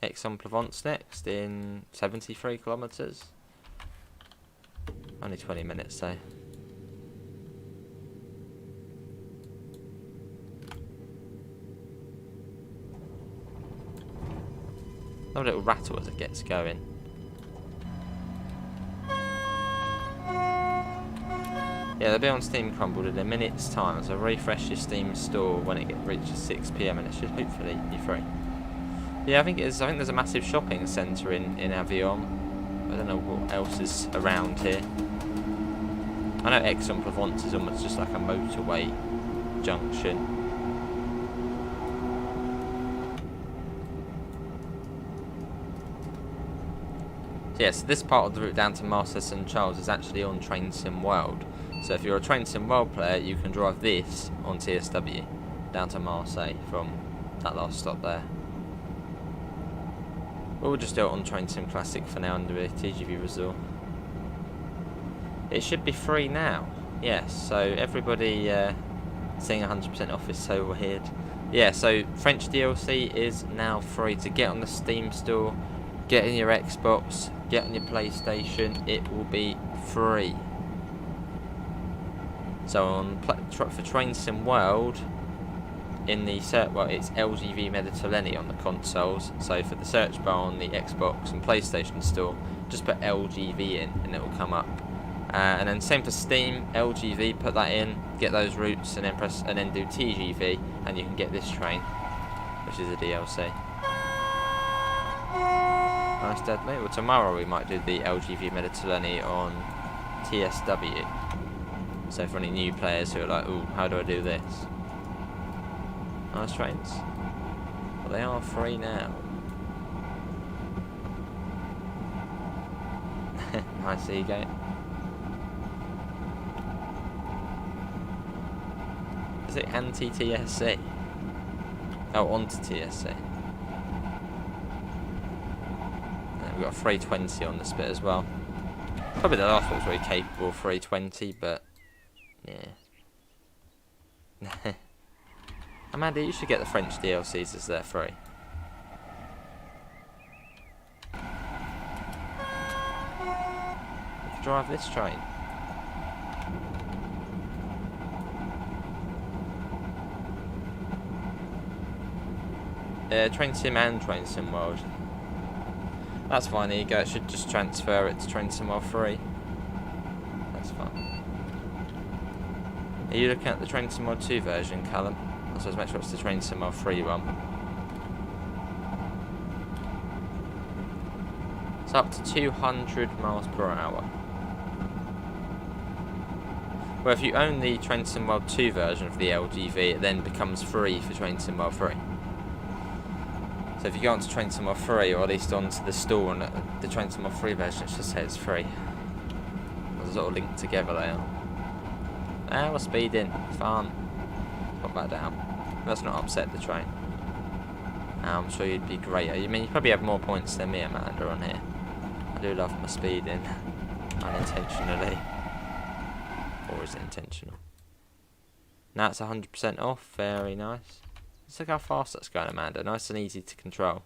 Aix-en-Provence next in 73 kilometres. Only 20 minutes though. A little rattle as it gets going. Yeah, they'll be on Steam Crumbled in a minute's time, so refresh your Steam store when it reaches 6 PM and it should hopefully be free. Yeah, I think there's a massive shopping centre in Avion. I don't know what else is around here. I know Aix-en-Provence is almost just like a motorway junction. Yes, this part of the route down to Marseille St Charles is actually on Train Sim World. So if you're a Train Sim World player, you can drive this on TSW down to Marseille from that last stop there. We'll just do it on Train Sim Classic for now under a TGV Resort. It should be free now. Yes, so everybody seeing 100% off is so weird. Yeah, so French DLC is now free to get on the Steam store, get in your Xbox, get on your PlayStation, it will be free. So on for Train Sim World, in the search, well, it's LGV Mediterranee on the consoles. So for the search bar on the Xbox and PlayStation store, just put LGV in and it will come up. And then same for Steam, LGV, put that in, get those routes, and then do TGV, and you can get this train, which is a DLC. Nice, deadly. Well, tomorrow we might do the LGV Mediterranee on TSW. So for any new players who are like, ooh, how do I do this? Nice trains. Well, they are free now. Nice, there you go. Is it anti-TSC? Oh, onto TSC. We've got a 320 on this bit as well. Probably the last one was very capable of 320, but yeah. Amanda, you should get the French DLCs as they're free. You can drive this train. Train Sim and Train Sim World. That's fine, here you go. It should just transfer it to Train Sim World 3. That's fine. Are you looking at the Train Sim World 2 version, Callum? I suppose make sure it's the Train Sim World 3 one. It's up to 200 miles per hour. Well, if you own the Train Sim World 2 version of the LGV, it then becomes free for Train Sim World 3. So if you go onto Train Sim World 3, or at least onto the store, and the Train Sim World 3 version, it just says it's free. They're sort of linked together, they are. Ah, we're speeding. Fun. Put that down. Let's not upset the train. I'm sure you'd be great. I mean, you probably have more points than me, Amanda, on here. I do love my speeding. Unintentionally. Or is it intentional? Now it's 100% off. Very nice. Let's look how fast that's going, Amanda. Nice and easy to control.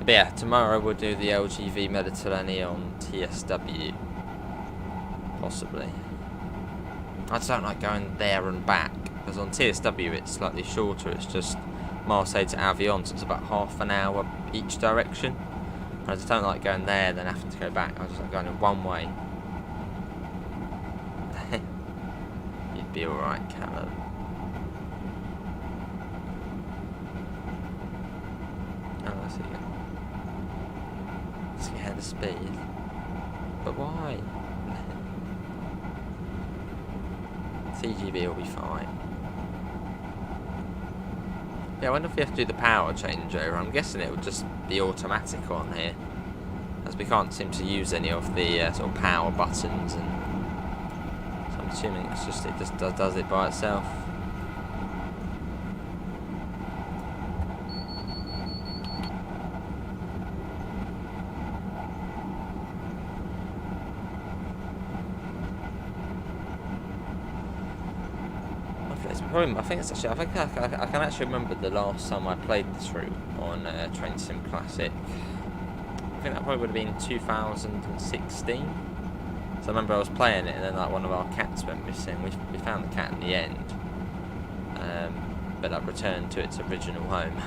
But yeah, tomorrow we'll do the LGV Mediterranee on TSW. Possibly. I just don't like going there and back, because on TSW it's slightly shorter. It's just Marseille to Avion, so it's about half an hour each direction. I just don't like going there then having to go back. I just like going in one way. You'd be alright, Callum. Oh, I see you. Let's get ahead of speed. But why? TGV will be fine. Yeah, I wonder if we have to do the power changeover. I'm guessing it would just be automatic on here, as we can't seem to use any of the sort of power buttons, and so I'm assuming it's just it just does it by itself. I think it's actually. I think I can actually remember the last time I played this route on Train Sim Classic. I think that probably would have been 2016. So I remember I was playing it, and then like one of our cats went missing. We found the cat in the end, but that returned to its original home,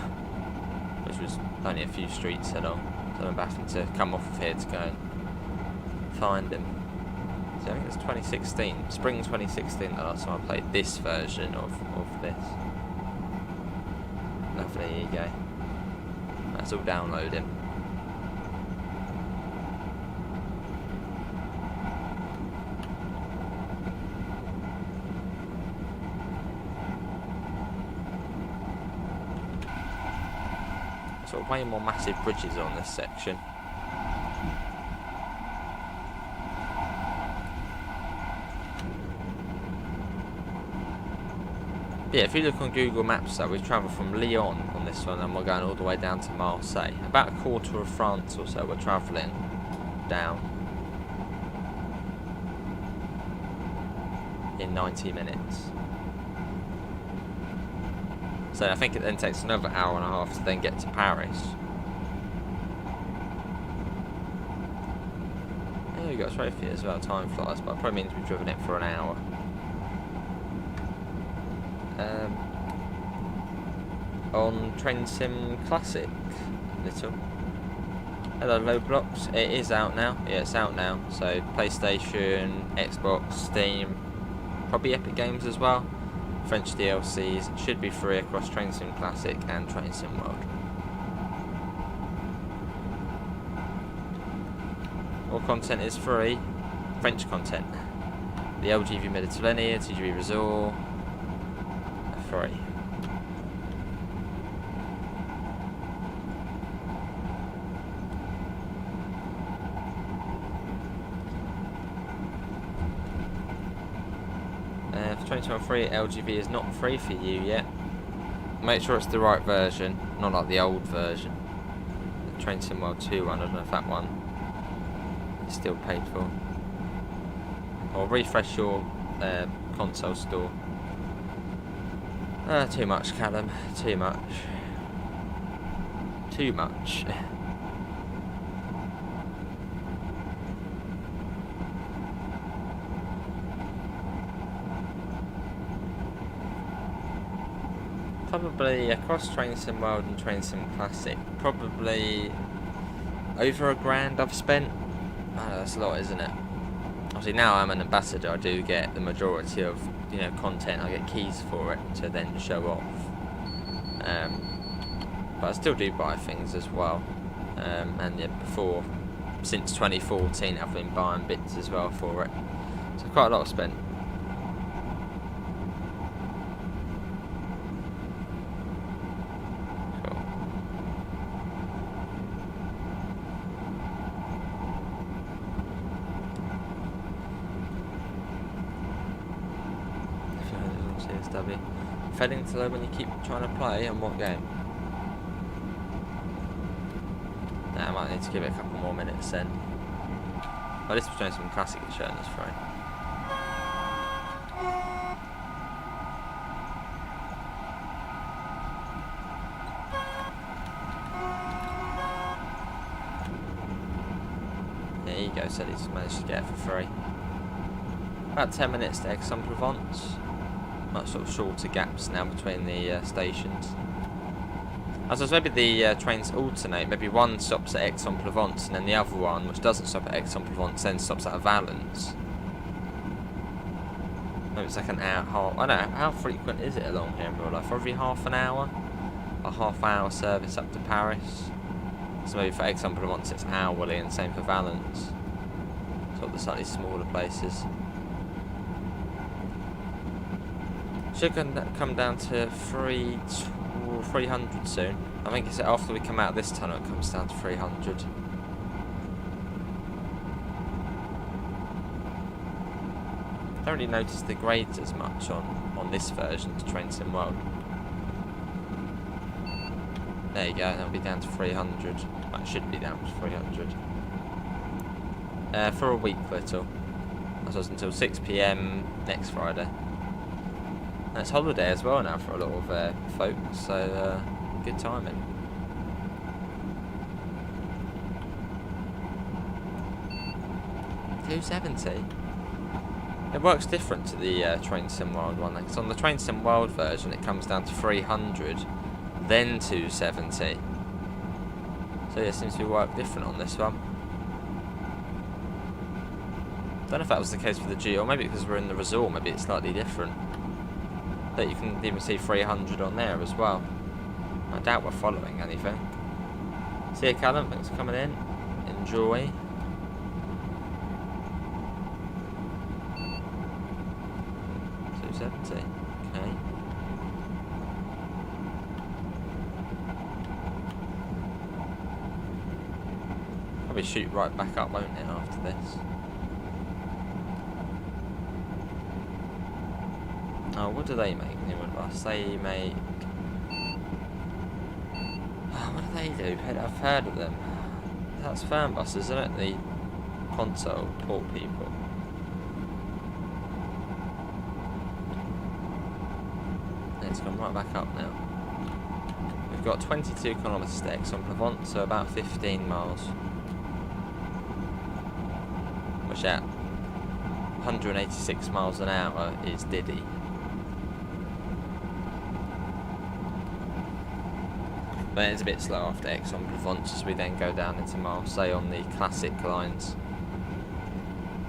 which was only a few streets along. So I remember having to come off of here to go and find him. I think it's 2016, spring 2016, the last time I played this version of this. Lovely, there you go. That's all downloading. Sort of way more massive bridges on this section. Yeah, if you look on Google Maps, though, we've travelled from Lyon on this one, and we're going all the way down to Marseille. About a quarter of France or so we're travelling down in 90 minutes. So I think it then takes another hour and a half to then get to Paris. Oh, you got a trophy as well, time flies, but it probably means we've driven it for an hour. On Train Sim Classic, little. Hello, Roblox. It is out now. Yeah, it's out now. So PlayStation, Xbox, Steam, probably Epic Games as well. French DLCs should be free across Train Sim Classic and Train Sim World. All content is free. French content. The LGV Mediterranee, TGV Resort, are free. For 2023, LGV is not free for you yet. Make sure it's the right version, not like the old version. The Train Sim World 2 one, I don't know if that one is still paid for. Or refresh your console store. Too much, Callum. Too much. Too much. Probably across Train Sim World and Train Sim Classic, probably over £1,000 I've spent. I know that's a lot, isn't it? Obviously now I'm an ambassador, I do get the majority of, you know, content. I get keys for it to then show off. But I still do buy things as well. And yeah, since 2014 I've been buying bits as well for it. So quite a lot spent. Cool. CSW. Failing to load when you keep trying to play, on what game? Nah, I might need to give it a couple more minutes then. But this was doing some classic at showing us through. There you go, said he's managed to get it for free. About 10 minutes to Aix-en-Provence. Much sort of shorter gaps now between the stations. I suppose maybe the trains alternate. Maybe one stops at Aix-en-Provence and then the other one, which doesn't stop at Aix-en-Provence, then stops at Valence. Maybe it's like an hour. I don't know. How frequent is it along here in real life? Every half an hour? A half-hour service up to Paris. So maybe for Aix-en-Provence it's hourly, and same for Valence. Sort of the slightly smaller places. Should come down to 300 soon. I think it's after we come out of this tunnel it comes down to 300. I don't really notice the grades as much on this version of Train Sim World. There you go, that'll be down to 300. Well, it should be down to 300. For a week little. I suppose until 6 PM next Friday. And it's holiday as well now for a lot of folks, so good timing. $270. It works different to the Train Sim World one. Because on the Train Sim World version, it comes down to 300, then 270. So yeah, it seems to be worked different on this one. Don't know if that was the case for the G, or maybe because we're in the resort, maybe it's slightly different. But you can even see 300 on there as well. I doubt we're following anything. See you, Callum. Thanks for coming in. Enjoy. $270. Okay. Probably shoot right back up, won't it, after this? Oh, what do they make? They make... Oh, what do they do? I've heard of them. That's Fernbus, isn't it? The console port people. It's gone right back up now. We've got 22 kilometres to Aix-en-Provence, so about 15 miles. Which at 186 miles an hour is Diddy. But it's a bit slow after Aix-en-Provence as we then go down into Marseille on the classic lines.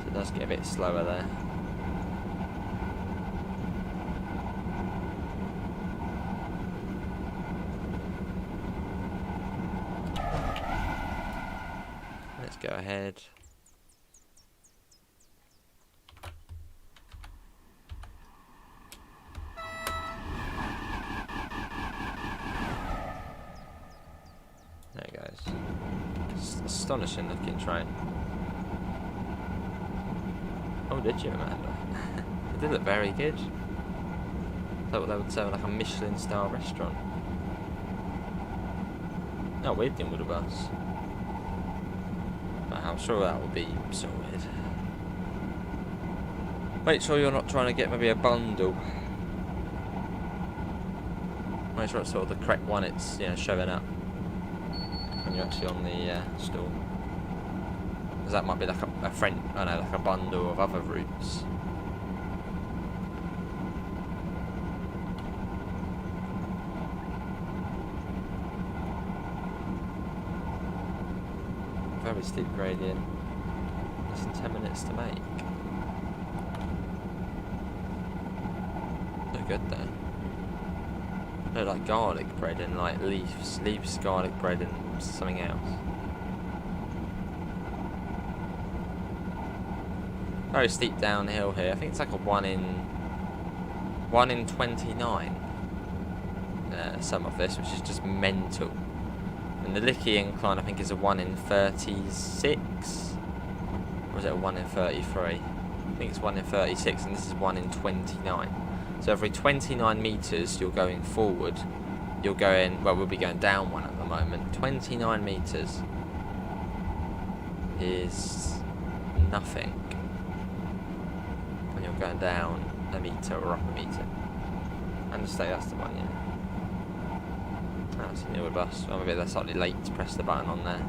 So it does get a bit slower there. Let's go ahead. There it goes. It's an astonishing looking train. Oh, did you, Amanda? It did look very good. Thought they would say like a Michelin star restaurant. No, we've been with a bus. But I'm sure that will be sorted. Make sure you're not trying to get maybe a bundle. Make sure it's sort of the correct one, it's, you know, showing up when you're actually on the store. Because that might be like a friend, I don't know, like a bundle of other routes. Very steep gradient. Less than 10 minutes to make. Look good though. Look like garlic bread and like leaves, garlic bread and something else. Very steep downhill here. I think it's like a 1 in 29. Some of this, which is just mental. And the Licky incline, I think, is a 1 in 36. Or is it a 1 in 33? I think it's 1 in 36, and this is 1 in 29. So every 29 metres you're going forward, you're going, well, we'll be going down 1 at the moment. 29 metres is nothing. And you're going down a metre or up a metre. And just say that's the one, yeah. That's a newer bus. Well, maybe they're slightly late to press the button on there.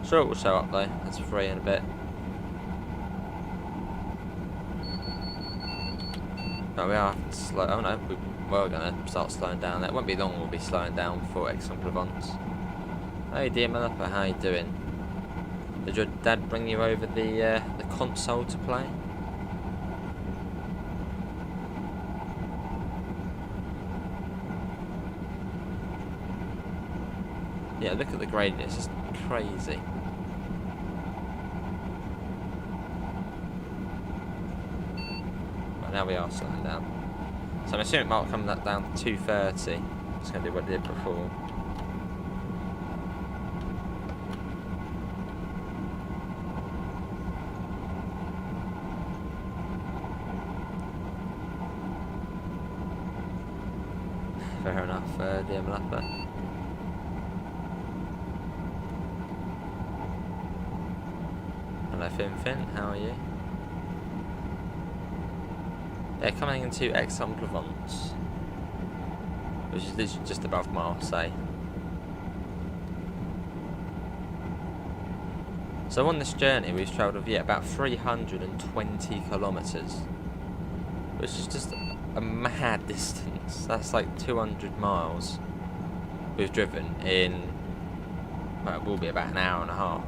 Sure, it will show up though. That's free in a bit. No, we are having to slow. Oh no, we're going to start slowing down. It won't be long. We'll be slowing down for Aix-en-Provence. Hey, dear Melipper, how you doing? Did your dad bring you over the console to play? Yeah, look at the gradient, it's just crazy. Right, now we are slowing down. So I'm assuming it might come down to 230. Just going to do what I did before. Fair enough, dear Malappa. Hello Fin, how are you? They're coming into Aix-en-Provence, which is literally just above Marseille. So on this journey we've travelled about 320 kilometres, which is just a mad distance. That's like 200 miles we've driven in, well, it will be about an hour and a half.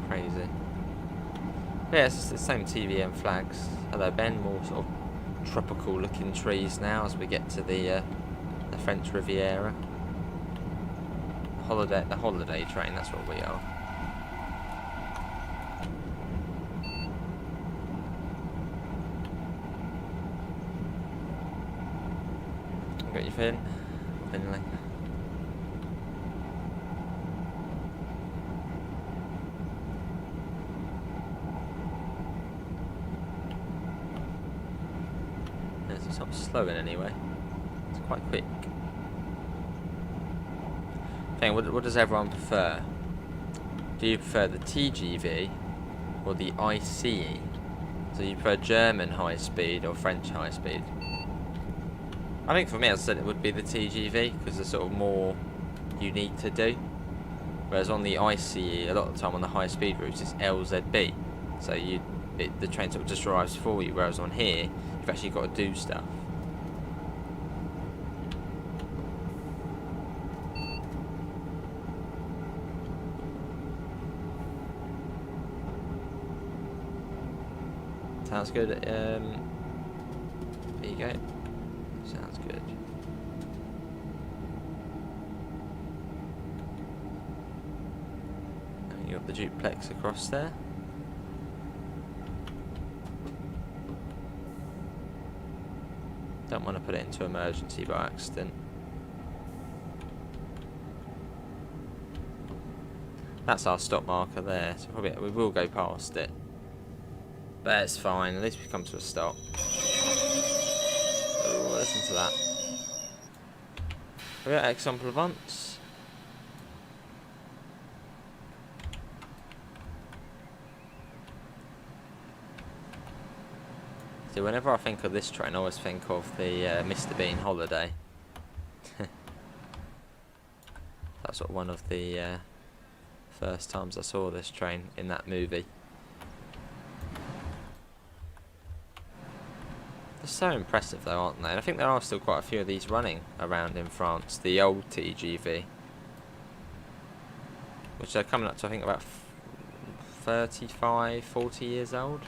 Crazy. Yeah, it's just the same TVM flags. Hello Ben, more sort of tropical looking trees now as we get to the French Riviera. The holiday train, that's what we are. Got you Finn? Finley. It's not slowing anyway. It's quite quick. What does everyone prefer? Do you prefer the TGV or the ICE? So you prefer German high speed or French high speed? I think for me, as I said, it would be the TGV because they're sort of more unique to do. Whereas on the ICE, a lot of the time on the high speed routes, it's LZB. So the train sort of just arrives for you. Whereas on here, you've actually got to do stuff. Sounds good. There you go. Sounds good. And you got the duplex across there. Don't want to put it into emergency by accident. That's our stop marker there, so probably we will go past it. But it's fine, at least we come to a stop. Oh, listen to that. We're at Aix-en-Provence. So whenever I think of this train, I always think of the Mr. Bean holiday. That's sort of one of the first times I saw this train in that movie. They're so impressive though, aren't they? And I think there are still quite a few of these running around in France. The old TGV. which are coming up to I think about 35, 40 years old.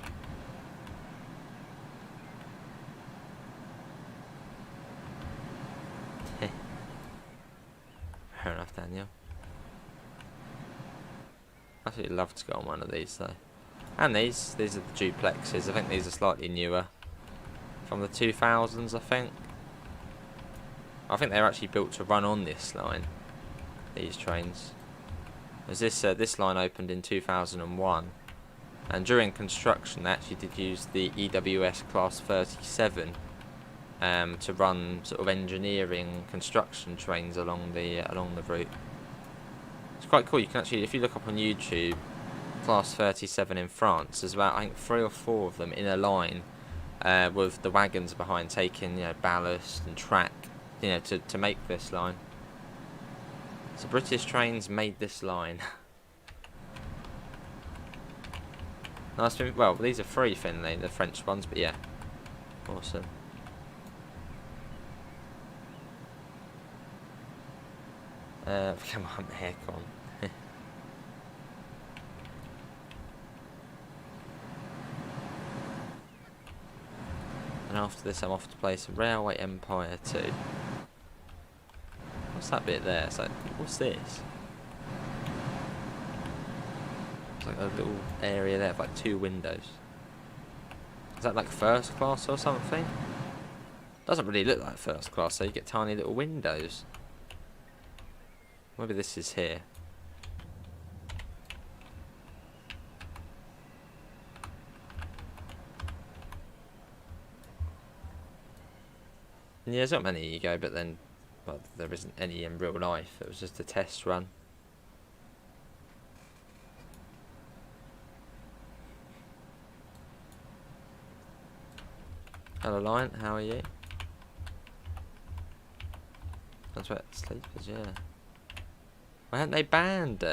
Fair enough, Daniel. I absolutely love to go on one of these though. And these are the duplexes. I think these are slightly newer. From the 2000s, I think. I think they're actually built to run on this line. These trains. As this line opened in 2001. And during construction, they actually did use the EWS Class 37 to run sort of engineering construction trains along the route. It's quite cool. You can actually, if you look up on YouTube, Class 37 in France, there's about I think 3 or 4 of them in a line, with the wagons behind taking ballast and track, to make this line. So British trains made this line. Nice. Well, these are free Finley, the French ones, but yeah, awesome. Come on, heck on. And after this, I'm off to play some Railway Empire 2. What's that bit there? It's like, what's this? It's like a little area there with like 2 windows. Is that like first class or something? Doesn't really look like first class, so you get tiny little windows. Maybe this is here. Yeah, there's not many you go, but then there isn't any in real life. It was just a test run. Hello, Lion. How are you? That's right, sleepers. Yeah. Why haven't they banned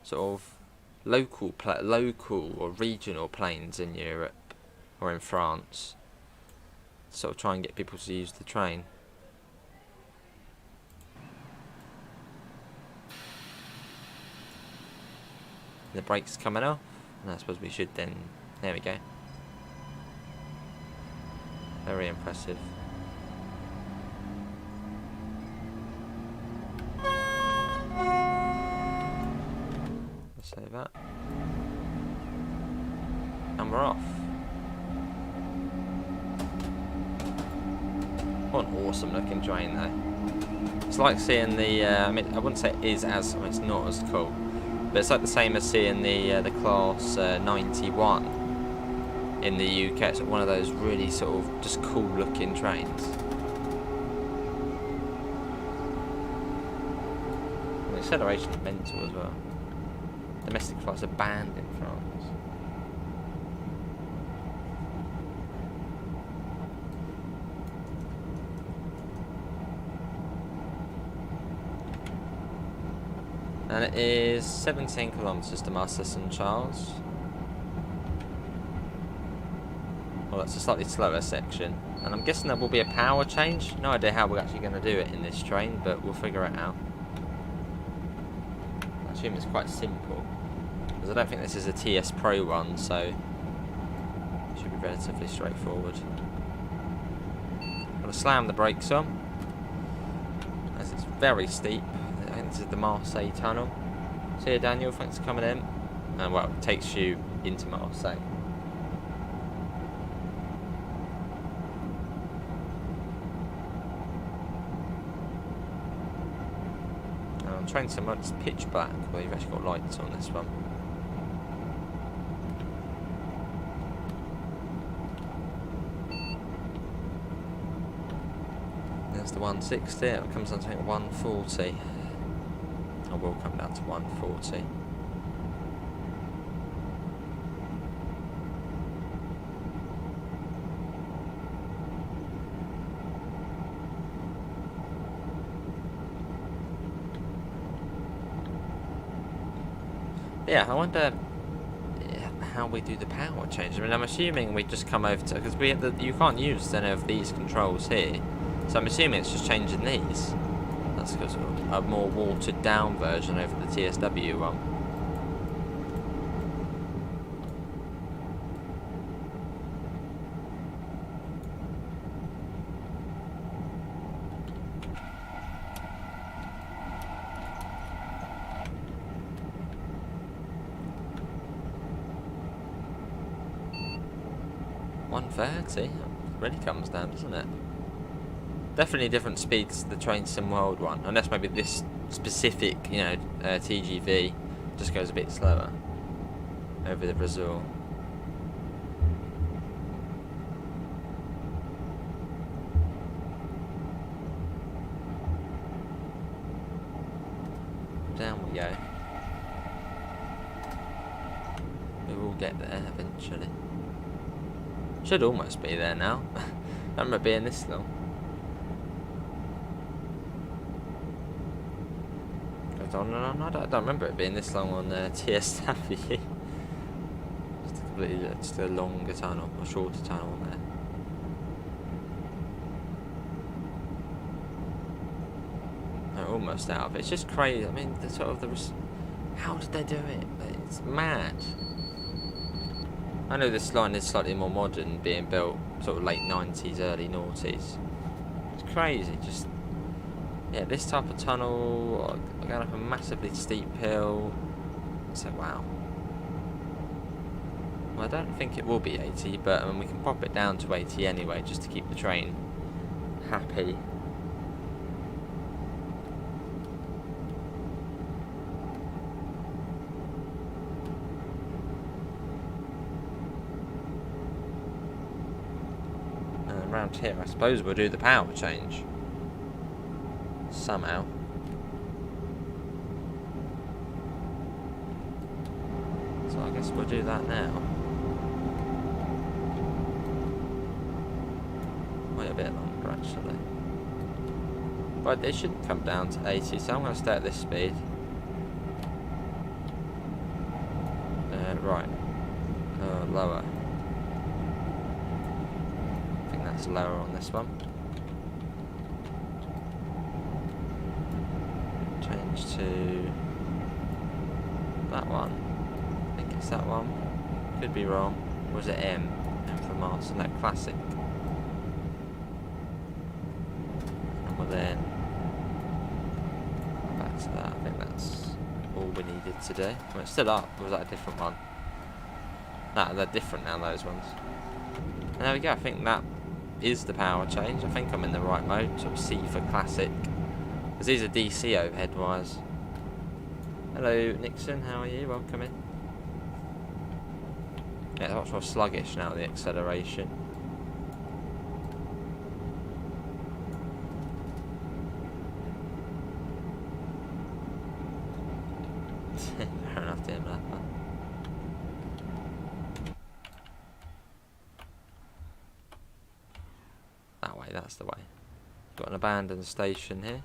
sort of local or regional planes in Europe or in France? Sort of try and get people to use the train. The brakes coming off, and I suppose we should then. There we go. Very impressive. Let's save that, and we're off. What an awesome looking train though. It's like seeing the, I mean, I wouldn't say it is as, it's not as cool, but it's like the same as seeing the Class 91 in the UK. It's one of those really sort of just cool looking trains. And the acceleration is mental as well. Domestic flights are banned in France. And it is 17 kilometres to Marseille and Charles. Well, that's a slightly slower section. And I'm guessing there will be a power change. No idea how we're actually going to do it in this train, but we'll figure it out. I assume it's quite simple, because I don't think this is a TS Pro one, so it should be relatively straightforward. I'm going to slam the brakes on, as it's very steep. I think this is the Marseille tunnel. So here, Daniel, thanks for coming in. And well, it takes you into Marseille. I'm trying so much, it's pitch black. Well, you've actually got lights on this one. There's the 160, it comes down to 140. I will come down to 140. Yeah, I wonder how we do the power change. I mean, I'm assuming we just come over to, because you can't use any of these controls here, so I'm assuming it's just changing these. That's because of a more watered down version over the TSW one. 30. It really comes down, doesn't it? Definitely different speeds to the Train Sim World one, unless maybe this specific, TGV just goes a bit slower over the Brazil. Down we go. We will get there eventually. Should almost be there now. I don't remember being this long. I don't remember it being this long on TSW. Just a longer tunnel, or shorter tunnel on there. They're almost out of it. It's just crazy. I mean, how did they do it? It's mad. I know this line is slightly more modern, being built sort of late 90s, early noughties. It's crazy. Just this type of tunnel, going up a massively steep hill. So wow. Well, I don't think it will be 80, but we can pop it down to 80 anyway, just to keep the train happy. And around here, I suppose we'll do the power change. Somehow. So I guess we'll do that now. Wait a bit longer actually. But it shouldn't come down to 80, so I'm going to stay at this speed. Right. Lower. I think that's lower on this one. Change to that one. I think it's that one. Could be wrong. Or was it M? M for Mars. No, classic. And we'll then back to that. I think that's all we needed to do. Well, it's still up. Or was that a different one? No, they're different now, those ones. And there we go. I think that is the power change. I think I'm in the right mode. Sort of C for classic. Because these are DC overhead wires. Hello Nixon, how are you? Welcome in. Yeah, it's much more sluggish now, the acceleration. Fair enough, dear Mapper. That way, that's the way. Got an abandoned station here.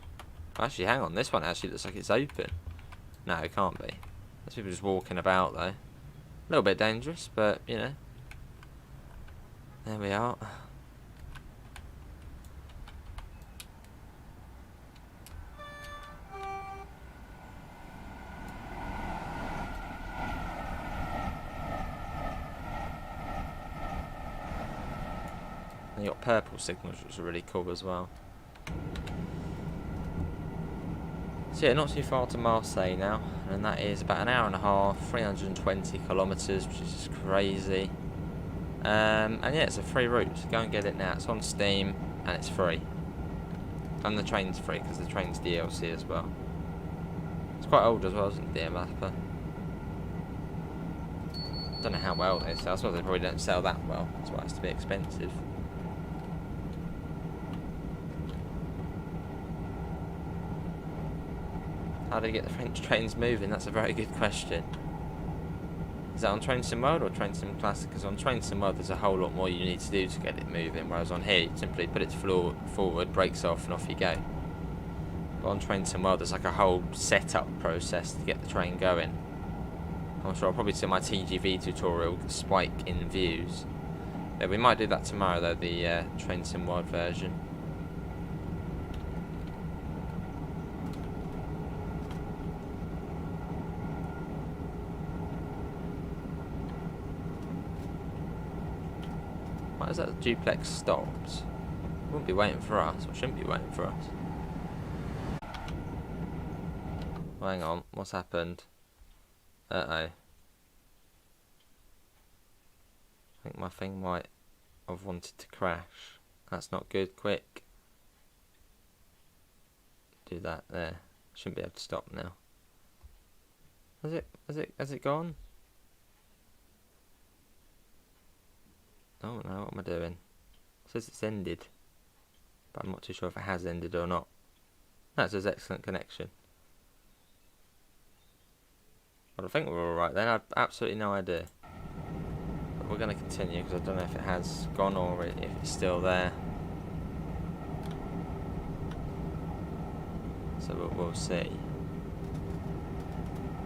Actually, hang on, this one actually looks like it's open. No, it can't be. There's people just walking about though. A little bit dangerous, but you know. There we are. And you got purple signals, which are really cool as well. So yeah, not too far to Marseille now, and that is about an hour and a half, 320 kilometres, which is just crazy. And yeah, it's a free route, so go and get it now. It's on Steam, and it's free. And the train's free, because the train's DLC as well. It's quite old as well, isn't it, dear Mapper? Don't know how well they sell, so they probably don't sell that well, that's why it has to be expensive. How do you get the French trains moving? That's a very good question. Is that on Train Sim World or Train Sim Classic? Because on Train Sim World there's a whole lot more you need to do to get it moving, whereas on here you simply put it forward, brakes off and off you go. But on Train Sim World there's like a whole setup process to get the train going. I'm sure I'll probably see my TGV tutorial spike in views. Yeah, we might do that tomorrow though, the Train Sim World version. Why is that duplex stopped? It wouldn't be waiting for us, or shouldn't be waiting for us. Well, hang on, what's happened? Uh-oh. I think my thing might... I've wanted to crash. That's not good. Quick. Do that there. Shouldn't be able to stop now. Has it gone? Oh no, what am I doing? It says it's ended. But I'm not too sure if it has ended or not. That says excellent connection. Well, I think we're alright then. I've absolutely no idea. But we're going to continue because I don't know if it has gone or if it's still there. So we'll see. It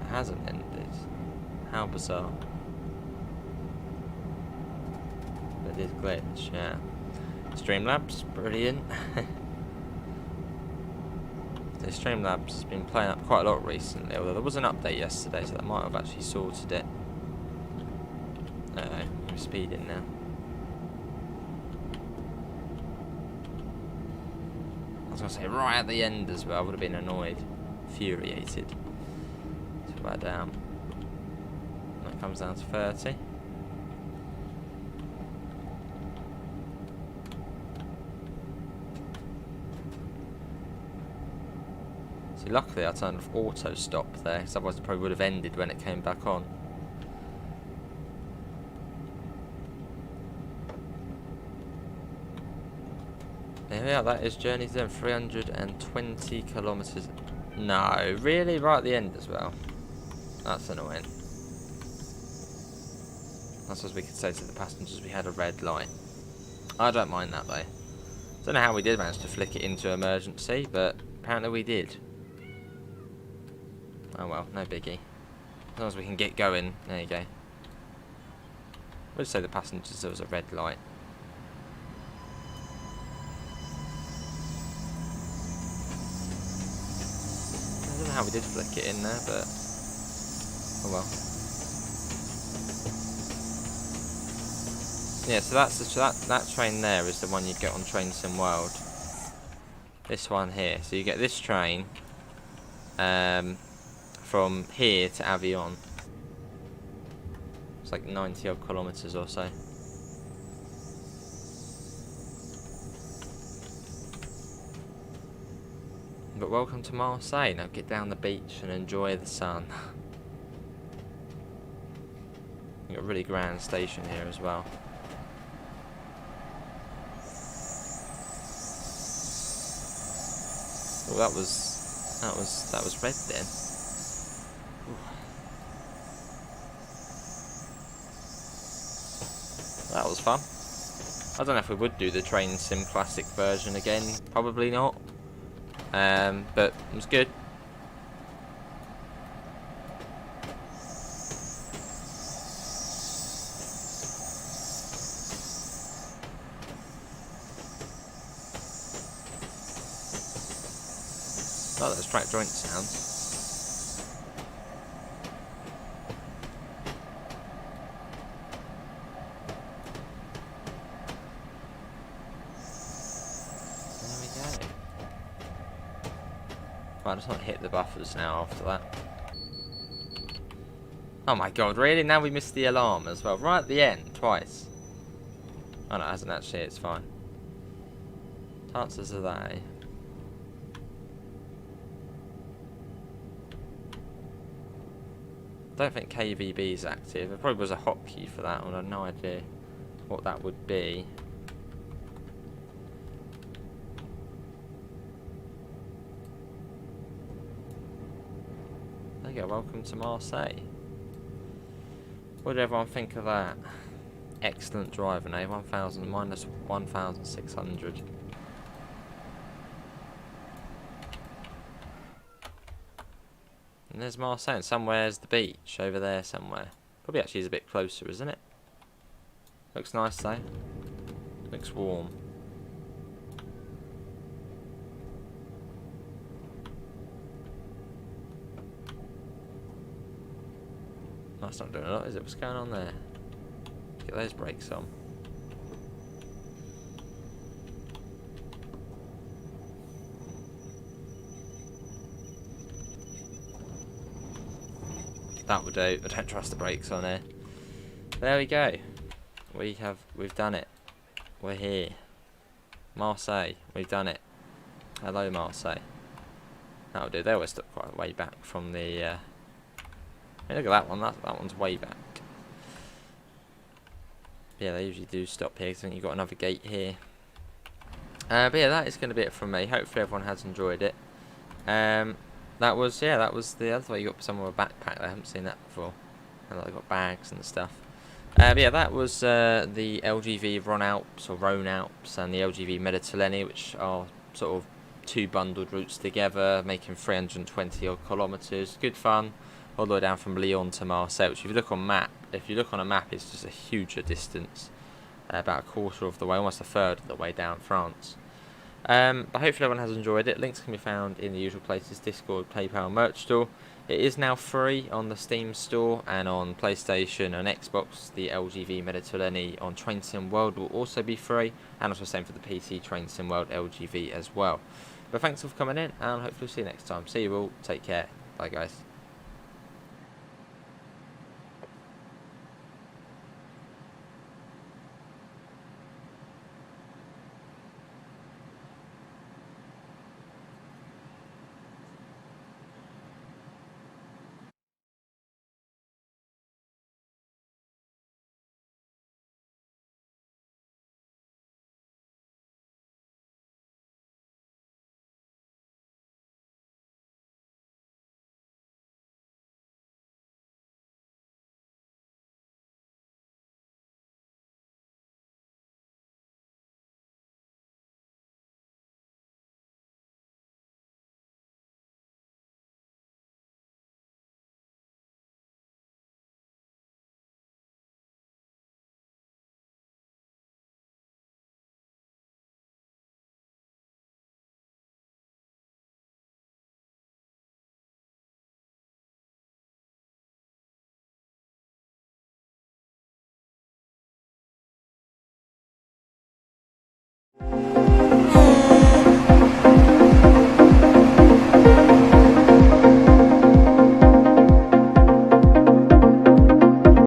hasn't ended. How bizarre. But it did glitch, yeah. Streamlabs, brilliant. So Streamlabs has been playing up quite a lot recently, although there was an update yesterday, so that might have actually sorted it. We're speeding now. I was going to say right at the end as well, I would have been annoyed, infuriated. So we're down. That comes down to 30. See, luckily I turned off auto stop there, because otherwise it probably would have ended when it came back on. There we are, that is journey to them, 320 kilometres. No, really? Right at the end as well? That's annoying. I suppose we could say to the passengers we had a red light. I don't mind that though. Don't know how we did manage to flick it into emergency, but apparently we did. Oh well, no biggie. As long as we can get going, there you go. We'll just say the passengers there was a red light. I don't know how we did flick it in there, but oh well. Yeah, so that train there is the one you get on Train Sim World. This one here. So you get this train from here to Avion. It's like 90 odd kilometres or so. But welcome to Marseille. Now get down the beach and enjoy the sun. You've got a really grand station here as well. Oh, that was red then. Ooh. That was fun. I don't know if we would do the Train Sim Classic version again. Probably not. But it was good. Oh, those track joint sounds. There we go. Right, I just want to hit the buffers now after that. Oh my god, really? Now we missed the alarm as well. Right at the end, twice. Oh no, it hasn't actually, it's fine. Chances are they. I don't think KVB is active. There probably was a hotkey for that, and I have no idea what that would be. There you go, welcome to Marseille. What did everyone think of that? Excellent driving, eh? 1,000 minus 1,600. And there's Marseille, and somewhere's the beach, over there somewhere. Probably actually is a bit closer, isn't it? Looks nice though. Looks warm. That's not doing a lot, is it? What's going on there? Get those brakes on. That would do. I don't trust the brakes on here. There we go. We've done it. we're here. Marseille, we've done it. Hello, Marseille. That'll do. They always stop quite a way back from the. Hey, look at that one. That one's way back. Yeah, they usually do stop here. 'Cause I think you've got another gate here. But yeah, that is going to be it from me. Hopefully everyone has enjoyed it. That was the other way you got someone with a backpack. I haven't seen that before. And they got bags and stuff. But yeah, that was the LGV Rhone Alps and the LGV Mediterranee, which are sort of two bundled routes together, making 320 odd kilometres. Good fun, all the way down from Lyon to Marseille. Which, if you look on a map, it's just a huger distance, about a quarter of the way, almost a third of the way down France. But hopefully everyone has enjoyed it. Links can be found in the usual places: Discord, PayPal, merch store. It is now free on the Steam store, and on PlayStation and Xbox, the LGV Mediterranee on Train Sim World will also be free, and also the same for the PC Train Sim World LGV as well. But thanks for coming in, and hopefully we'll see you next time. See you all, take care, bye guys.